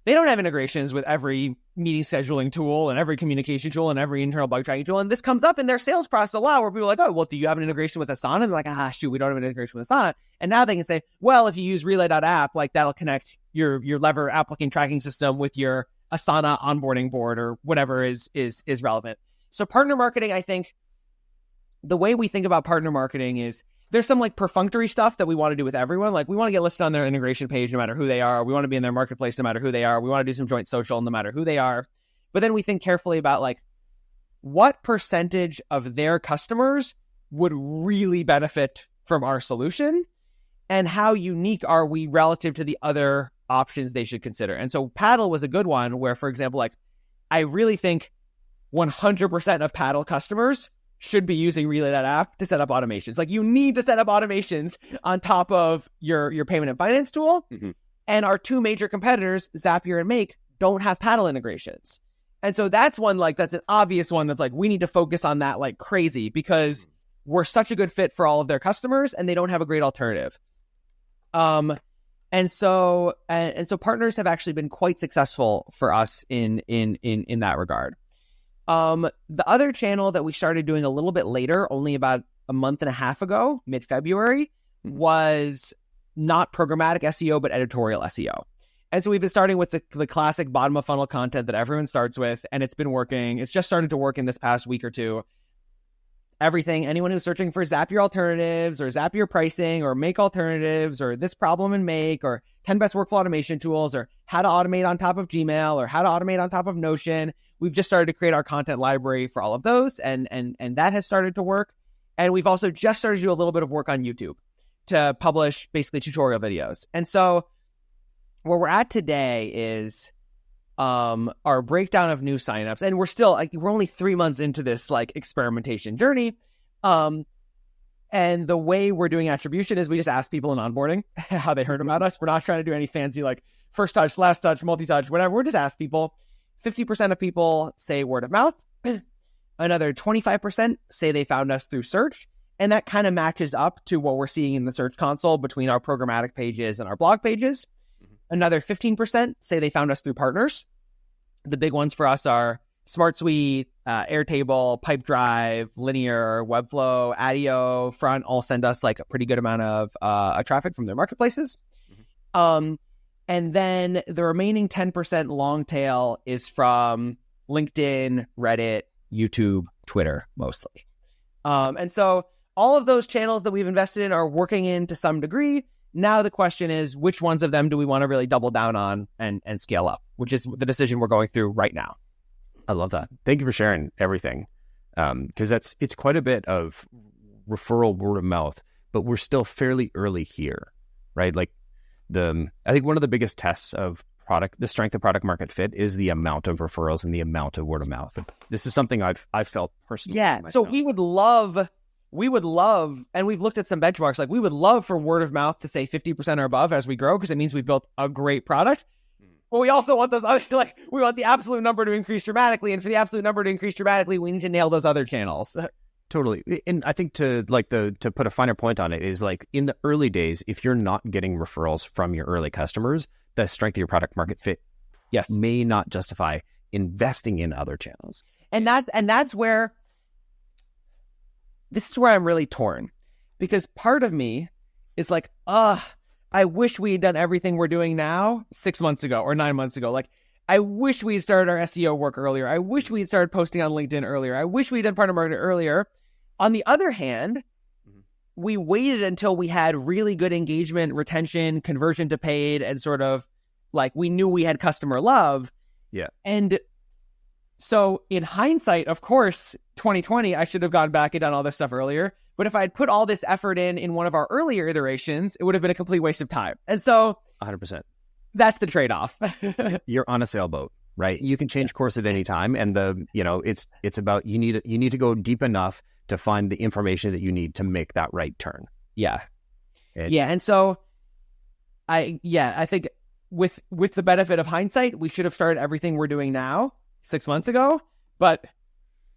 C: they don't have integrations with every meeting scheduling tool and every communication tool and every internal bug tracking tool. And this comes up in their sales process a lot where people are like, oh, well, do you have an integration with Asana? And they're like, shoot, we don't have an integration with Asana. And now they can say, well, if you use Relay.App, like that'll connect your Lever applicant tracking system with your Asana onboarding board or whatever is relevant. So partner marketing, I think the way we think about partner marketing is there's some like perfunctory stuff that we want to do with everyone. Like we want to get listed on their integration page no matter who they are. We want to be in their marketplace no matter who they are. We want to do some joint social no matter who they are. But then we think carefully about like what percentage of their customers would really benefit from our solution and how unique are we relative to the other options they should consider. And so Paddle was a good one where, for example, like I really think 100% of Paddle customers should be using Relay.App to set up automations. Like you need to set up automations on top of your payment and finance tool. And our two major competitors, Zapier and Make, don't have Paddle integrations. And so that's an obvious one that's like, we need to focus on that like crazy because we're such a good fit for all of their customers and they don't have a great alternative. And so partners have actually been quite successful for us in that regard. The other channel that we started doing a little bit later, only about a month and a half ago, mid-February, was not programmatic SEO, but editorial SEO. And so we've been starting with the classic bottom of funnel content that everyone starts with, and it's been working. It's just started to work in this past week or two. Anyone who's searching for Zapier alternatives or Zapier pricing or Make alternatives or this problem in Make or 10 best workflow automation tools or how to automate on top of Gmail or how to automate on top of Notion. We've just started to create our content library for all of those and that has started to work. And we've also just started to do a little bit of work on YouTube to publish basically tutorial videos. And so where we're at today is our breakdown of new signups, and we're only 3 months into this like experimentation journey. And the way we're doing attribution is we just ask people in onboarding how they heard about us. We're not trying to do any fancy like first touch, last touch, multi-touch, whatever. We're just ask people. 50% of people say word of mouth. Another 25% say they found us through search. And that kind of matches up to what we're seeing in the search console between our programmatic pages and our blog pages. Another 15% say they found us through partners. The big ones for us are Smart Suite, Airtable, Pipedrive, Linear, Webflow, Adio, Front all send us like a pretty good amount of traffic from their marketplaces. And then the remaining 10% long tail is from LinkedIn, Reddit, YouTube, Twitter, mostly. And so all of those channels that we've invested in are working in to some degree. Now the question is, which ones of them do we want to really double down on and scale up, which is the decision we're going through right now.
A: I love that. Thank you for sharing everything. Because it's quite a bit of referral word of mouth, but we're still fairly early here, right? Like I think one of the biggest tests of the strength of product market fit is the amount of referrals and the amount of word of mouth. This is something I've felt personally.
C: Yeah. So we would love, and we've looked at some benchmarks, like we would love for word of mouth to say 50% or above as we grow, because it means we've built a great product. But we also want those other, like we want the absolute number to increase dramatically. And for the absolute number to increase dramatically, we need to nail those other channels.
A: Totally. And I think to put a finer point on it is like in the early days, if you're not getting referrals from your early customers, the strength of your product market fit may not justify investing in other channels. And that's where
C: this is where I'm really torn, because part of me is like, I wish we had done everything we're doing now 6 months ago or 9 months ago. Like, I wish we had started our SEO work earlier. I wish we had started posting on LinkedIn earlier. I wish we had done partner marketing earlier. On the other hand, we waited until we had really good engagement, retention, conversion to paid, and sort of like we knew we had customer love.
A: Yeah.
C: And so in hindsight, of course, 2020, I should have gone back and done all this stuff earlier. But if I had put all this effort in one of our earlier iterations, it would have been a complete waste of time. And so
A: 100%.
C: That's the trade-off.
A: You're on a sailboat, right? You can change course at any time. And it's about, you need to go deep enough to find the information that you need to make that right turn.
C: Yeah. And so I think with the benefit of hindsight, we should have started everything we're doing now 6 months ago, but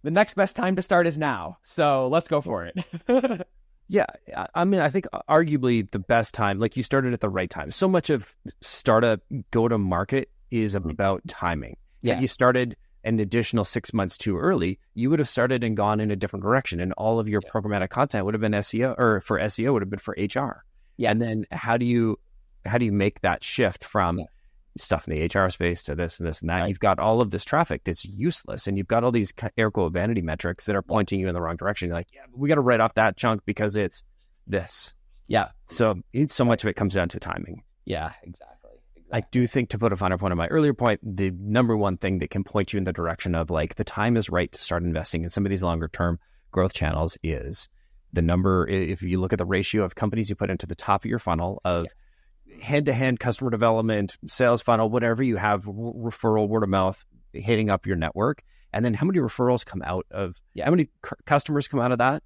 C: the next best time to start is now. So let's go for it.
A: Yeah. I mean, I think arguably the best time, like you started at the right time. So much of startup go-to-market is about timing.
C: Yeah.
A: If you started an additional 6 months too early, you would have started and gone in a different direction. And all of your programmatic content would have been SEO, or for SEO would have been for HR.
C: Yeah.
A: And then how do you make that shift from stuff in the HR space to this and this and that? Right. You've got all of this traffic that's useless, and you've got all these air quote vanity metrics that are pointing you in the wrong direction. You're like, we got to write off that chunk because it's this.
C: Yeah.
A: So so much of it comes down to timing.
C: Yeah, exactly.
A: I do think, to put a finer point on my earlier point, the number one thing that can point you in the direction of like the time is right to start investing in some of these longer term growth channels is the number. If you look at the ratio of companies you put into the top of your funnel of hand-to-hand customer development, sales funnel, whatever you have, referral, word of mouth, hitting up your network. And then how many referrals come out of, how many customers come out of that?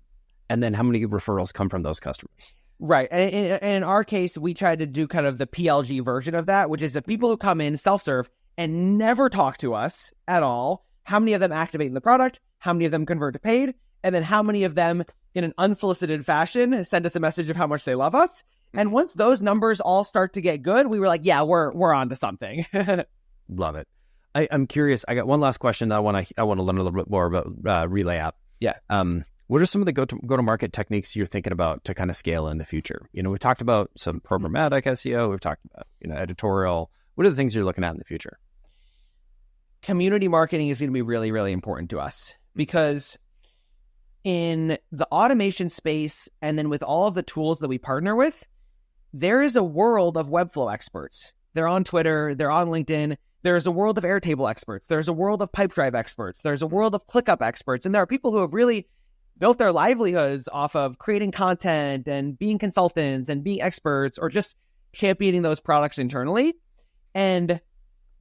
A: And then how many referrals come from those customers?
C: Right. And in our case, we tried to do kind of the PLG version of that, which is the people who come in self-serve and never talk to us at all. How many of them activate in the product? How many of them convert to paid? And then how many of them in an unsolicited fashion send us a message of how much they love us? And once those numbers all start to get good, we were like, yeah, we're on to something.
A: Love it. I'm curious. I got one last question that I want to learn a little bit more about Relay.App.
C: Yeah.
A: What are some of the go-to-market techniques you're thinking about to kind of scale in the future? We've talked about some programmatic SEO. We've talked about, editorial. What are the things you're looking at in the future?
C: Community marketing is going to be really, really important to us because in the automation space, and then with all of the tools that we partner with, there is a world of Webflow experts. They're on Twitter. They're on LinkedIn. There's a world of Airtable experts. There's a world of Pipedrive experts. There's a world of ClickUp experts. And there are people who have really built their livelihoods off of creating content and being consultants and being experts or just championing those products internally. And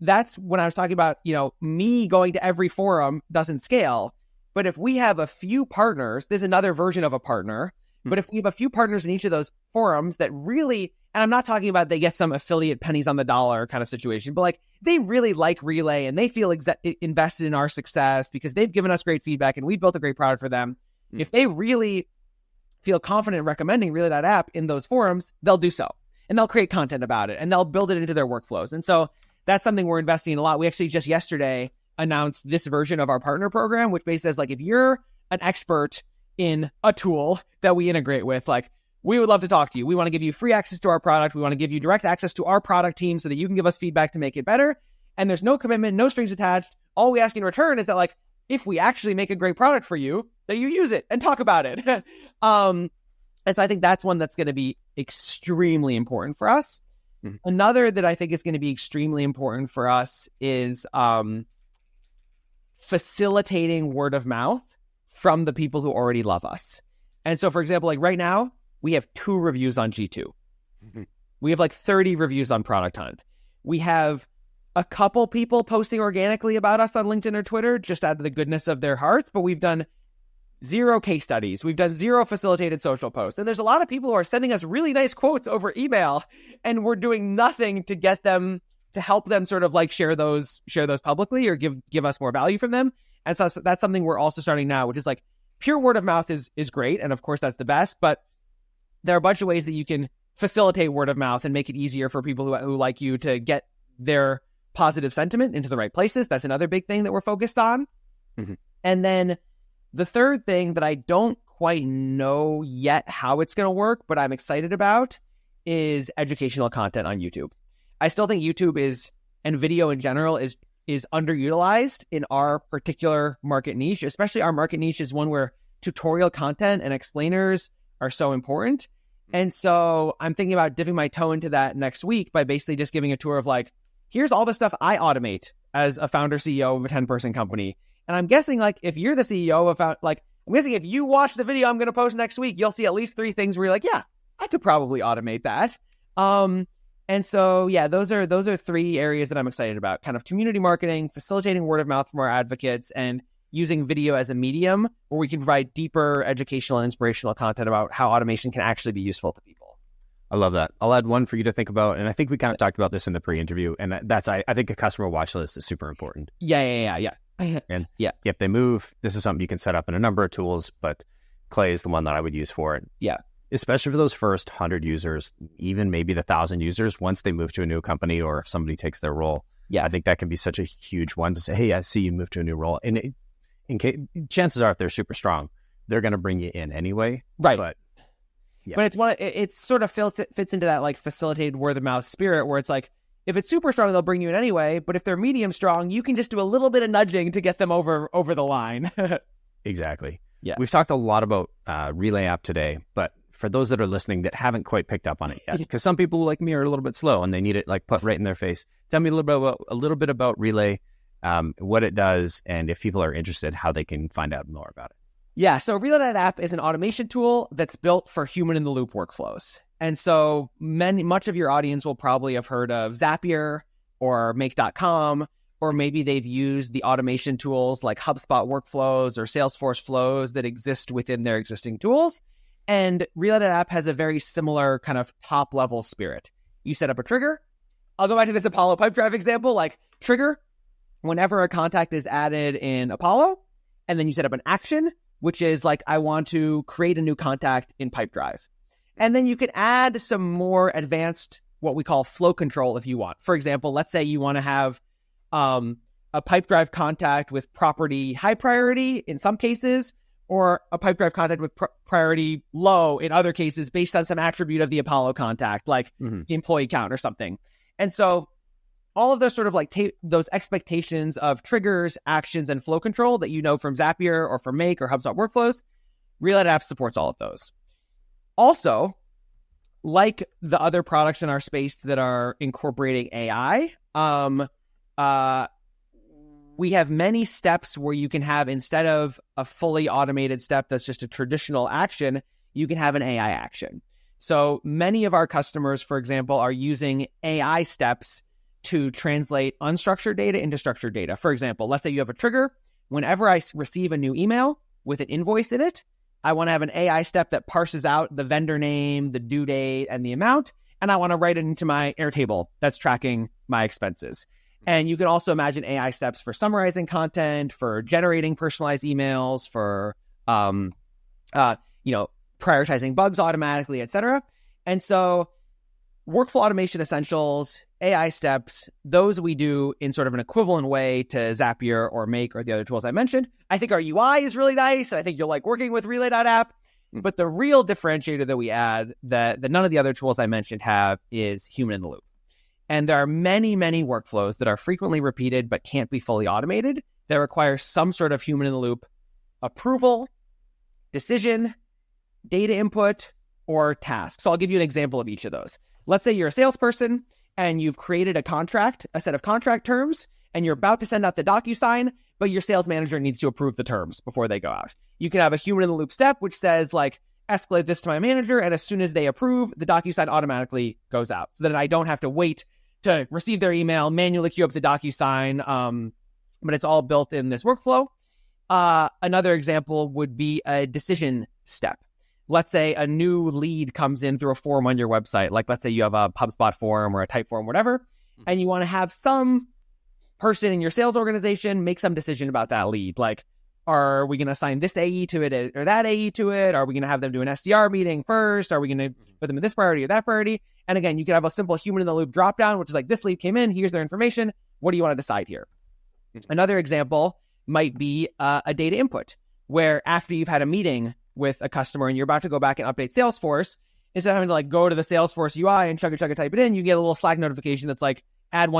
C: that's when I was talking about, me going to every forum doesn't scale. But if we have a few partners, there's another version of a partner. But if we have a few partners in each of those forums that really, and I'm not talking about they get some affiliate pennies on the dollar kind of situation, but like they really like Relay and they feel invested in our success because they've given us great feedback and we built a great product for them. If they really feel confident in recommending Relay.App in those forums, they'll do so. And they'll create content about it and they'll build it into their workflows. And so that's something we're investing in a lot. We actually just yesterday announced this version of our partner program, which basically says, like, if you're an expert in a tool that we integrate with, like, we would love to talk to you. We want to give you free access to our product. We want to give you direct access to our product team so that you can give us feedback to make it better. And there's no commitment, no strings attached. All we ask in return is that, like, if we actually make a great product for you, that you use it and talk about it. And so I think that's one that's going to be extremely important for us. Another that I think is going to be extremely important for us is facilitating word of mouth from the people who already love us. And so, for example, like right now, we have 2 reviews on G2. We have like 30 reviews on Product Hunt. We have a couple people posting organically about us on LinkedIn or Twitter just out of the goodness of their hearts, but we've done 0 case studies. We've done 0 facilitated social posts. And there's a lot of people who are sending us really nice quotes over email, and we're doing nothing to get them, to help them sort of like share those publicly or give us more value from them. And so that's something we're also starting now, which is like pure word of mouth is great. And of course that's the best, but there are a bunch of ways that you can facilitate word of mouth and make it easier for people who like you to get their positive sentiment into the right places. That's another big thing that we're focused on. And then the third thing that I don't quite know yet how it's going to work, but I'm excited about, is educational content on YouTube. I still think YouTube and video in general is underutilized in our particular market niche, especially our market niche is one where tutorial content and explainers are so important. And so I'm thinking about dipping my toe into that next week by basically just giving a tour of like, here's all the stuff I automate as a founder CEO of a 10-person company. And I'm guessing like if you're the CEO of I'm guessing if you watch the video I'm going to post next week, you'll see at least 3 things where you're like, yeah, I could probably automate that. And so, yeah, those are 3 areas that I'm excited about: kind of community marketing, facilitating word of mouth from our advocates, and using video as a medium where we can provide deeper educational and inspirational content about how automation can actually be useful to people.
A: I love that. I'll add one for you to think about. And I think we kind of talked about this in the pre-interview. And that's, I think a customer watch list is super important.
C: Yeah.
A: And if they move, this is something you can set up in a number of tools, but Clay is the one that I would use for it.
C: Yeah.
A: Especially for those first 100 users, even maybe the 1,000 users, once they move to a new company or if somebody takes their role. Yeah. I think that can be such a huge one to say, hey, I see you moved to a new role. And chances are, if they're super strong, they're going to bring you in anyway.
C: Right.
A: But
C: it sort of fits into that like facilitated word of mouth spirit where it's like, if it's super strong, they'll bring you in anyway. But if they're medium strong, you can just do a little bit of nudging to get them over the line.
A: Exactly.
C: Yeah.
A: We've talked a lot about Relay.App today, but for those that are listening that haven't quite picked up on it yet, because some people like me are a little bit slow and they need it like put right in their face. Tell me a little bit about Relay, what it does, and if people are interested, how they can find out more about it.
C: Yeah, so Relay.App is an automation tool that's built for human-in-the-loop workflows. And so much of your audience will probably have heard of Zapier or Make.com, or maybe they've used the automation tools like HubSpot workflows or Salesforce flows that exist within their existing tools. And Relay.App has a very similar kind of top-level spirit. You set up a trigger. I'll go back to this Apollo Pipedrive example, like trigger whenever a contact is added in Apollo, and then you set up an action, which is like, I want to create a new contact in Pipedrive. And then you can add some more advanced, what we call flow control if you want. For example, let's say you want to have a Pipedrive contact with property high priority in some cases, or a Pipedrive contact with priority low in other cases based on some attribute of the Apollo contact, like the employee count or something. And so all of those sort of like those expectations of triggers, actions, and flow control that you know from Zapier or from Make or HubSpot workflows, Relay.App supports all of those. Also, like the other products in our space that are incorporating AI, we have many steps where you can have, instead of a fully automated step that's just a traditional action, you can have an AI action. So many of our customers, for example, are using AI steps to translate unstructured data into structured data. For example, let's say you have a trigger. Whenever I receive a new email with an invoice in it, I want to have an AI step that parses out the vendor name, the due date, and the amount, and I want to write it into my Airtable that's tracking my expenses. And you can also imagine AI steps for summarizing content, for generating personalized emails, for prioritizing bugs automatically, etc. And so Workflow Automation Essentials AI steps, those we do in sort of an equivalent way to Zapier or Make or the other tools I mentioned. I think our UI is really nice, and I think you'll like working with Relay.App. But the real differentiator that we add that none of the other tools I mentioned have is human in the loop. And there are many, many workflows that are frequently repeated but can't be fully automated that require some sort of human in the loop approval, decision, data input, or task. So I'll give you an example of each of those. Let's say you're a salesperson and you've created a set of contract terms, and you're about to send out the DocuSign, but your sales manager needs to approve the terms before they go out. You can have a human in the loop step, which says like, escalate this to my manager, and as soon as they approve, the DocuSign automatically goes out. So that I don't have to wait to receive their email, manually queue up the DocuSign, but it's all built in this workflow. Another example would be a decision step. Let's say a new lead comes in through a form on your website. Like let's say you have a HubSpot form or a type form, whatever, and you want to have some person in your sales organization make some decision about that lead. Like, are we going to assign this AE to it or that AE to it? Are we going to have them do an SDR meeting first? Are we going to put them in this priority or that priority? And again, you can have a simple human in the loop drop down, which is like, this lead came in, here's their information. What do you want to decide here? Another example might be a data input, where after you've had a meeting with a customer and you're about to go back and update Salesforce, instead of having to like go to the Salesforce UI and chugga type it in, you get a little Slack notification that's like, add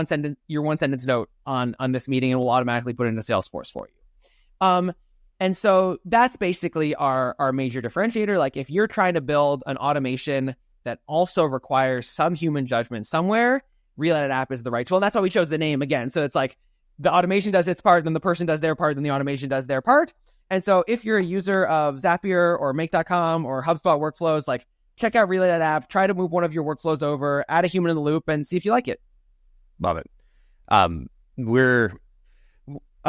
C: your one sentence note on this meeting, and we'll automatically put it into Salesforce for you. And so that's basically our major differentiator. Like if you're trying to build an automation that also requires some human judgment somewhere, Relay.App is the right tool. And that's why we chose the name again. So it's like the automation does its part, then the person does their part, then the automation does their part. And so if you're a user of Zapier or Make.com or HubSpot workflows, like check out Relay.App, try to move one of your workflows over, add a human in the loop, and see if you like it.
A: Love it. I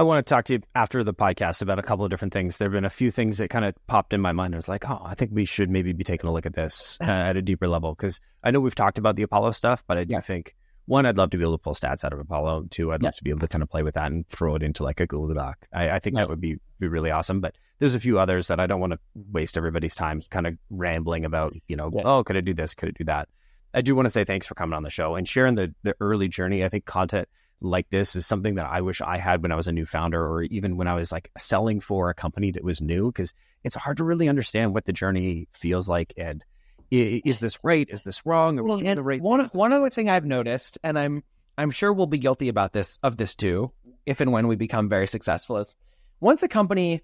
A: want to talk to you after the podcast about a couple of different things. There have been a few things that kind of popped in my mind. I was like, I think we should maybe be taking a look at this at a deeper level, because I know we've talked about the Apollo stuff, but I do think, one, I'd love to be able to pull stats out of Apollo. Two, I'd love to be able to kind of play with that and throw it into like a Google Doc. I think that would be really awesome. But there's a few others that I don't want to waste everybody's time kind of rambling about, could I do this? Could I do that? I do want to say thanks for coming on the show and sharing the early journey. I think content like this is something that I wish I had when I was a new founder, or even when I was like selling for a company that was new, because it's hard to really understand what the journey feels like. And is this right? Is this wrong?
C: Well, and the right one other thing I've noticed, and I'm sure we'll be guilty of this too, if and when we become very successful, is once a company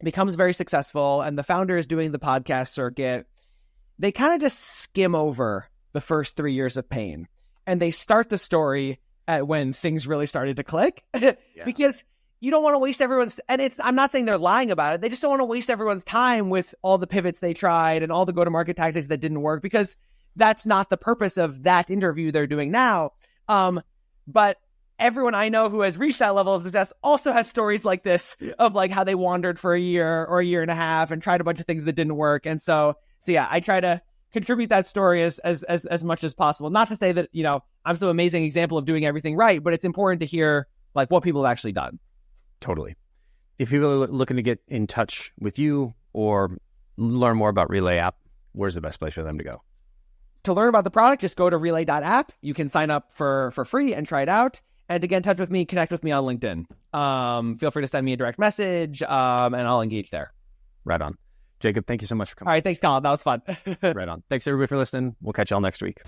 C: becomes very successful and the founder is doing the podcast circuit, they kind of just skim over the first 3 years of pain, and they start the story at when things really started to click. Because you don't want to waste everyone's, and I'm not saying they're lying about it, they just don't want to waste everyone's time with all the pivots they tried and all the go-to-market tactics that didn't work, because that's not the purpose of that interview they're doing now. But everyone I know who has reached that level of success also has stories like this of like how they wandered for a year or a year and a half and tried a bunch of things that didn't work. And so yeah, I try to contribute that story as much as possible. Not to say that, I'm some amazing example of doing everything right, but it's important to hear like what people have actually done.
A: Totally. If people are looking to get in touch with you or learn more about Relay.App, where's the best place for them to go?
C: To learn about the product, just go to Relay.App. You can sign up for free and try it out. And to get in touch with me, connect with me on LinkedIn. Feel free to send me a direct message, and I'll engage there.
A: Right on. Jacob, thank you so much for coming.
C: All right, thanks, Colin. That was fun.
A: Right on. Thanks, everybody, for listening. We'll catch y'all next week.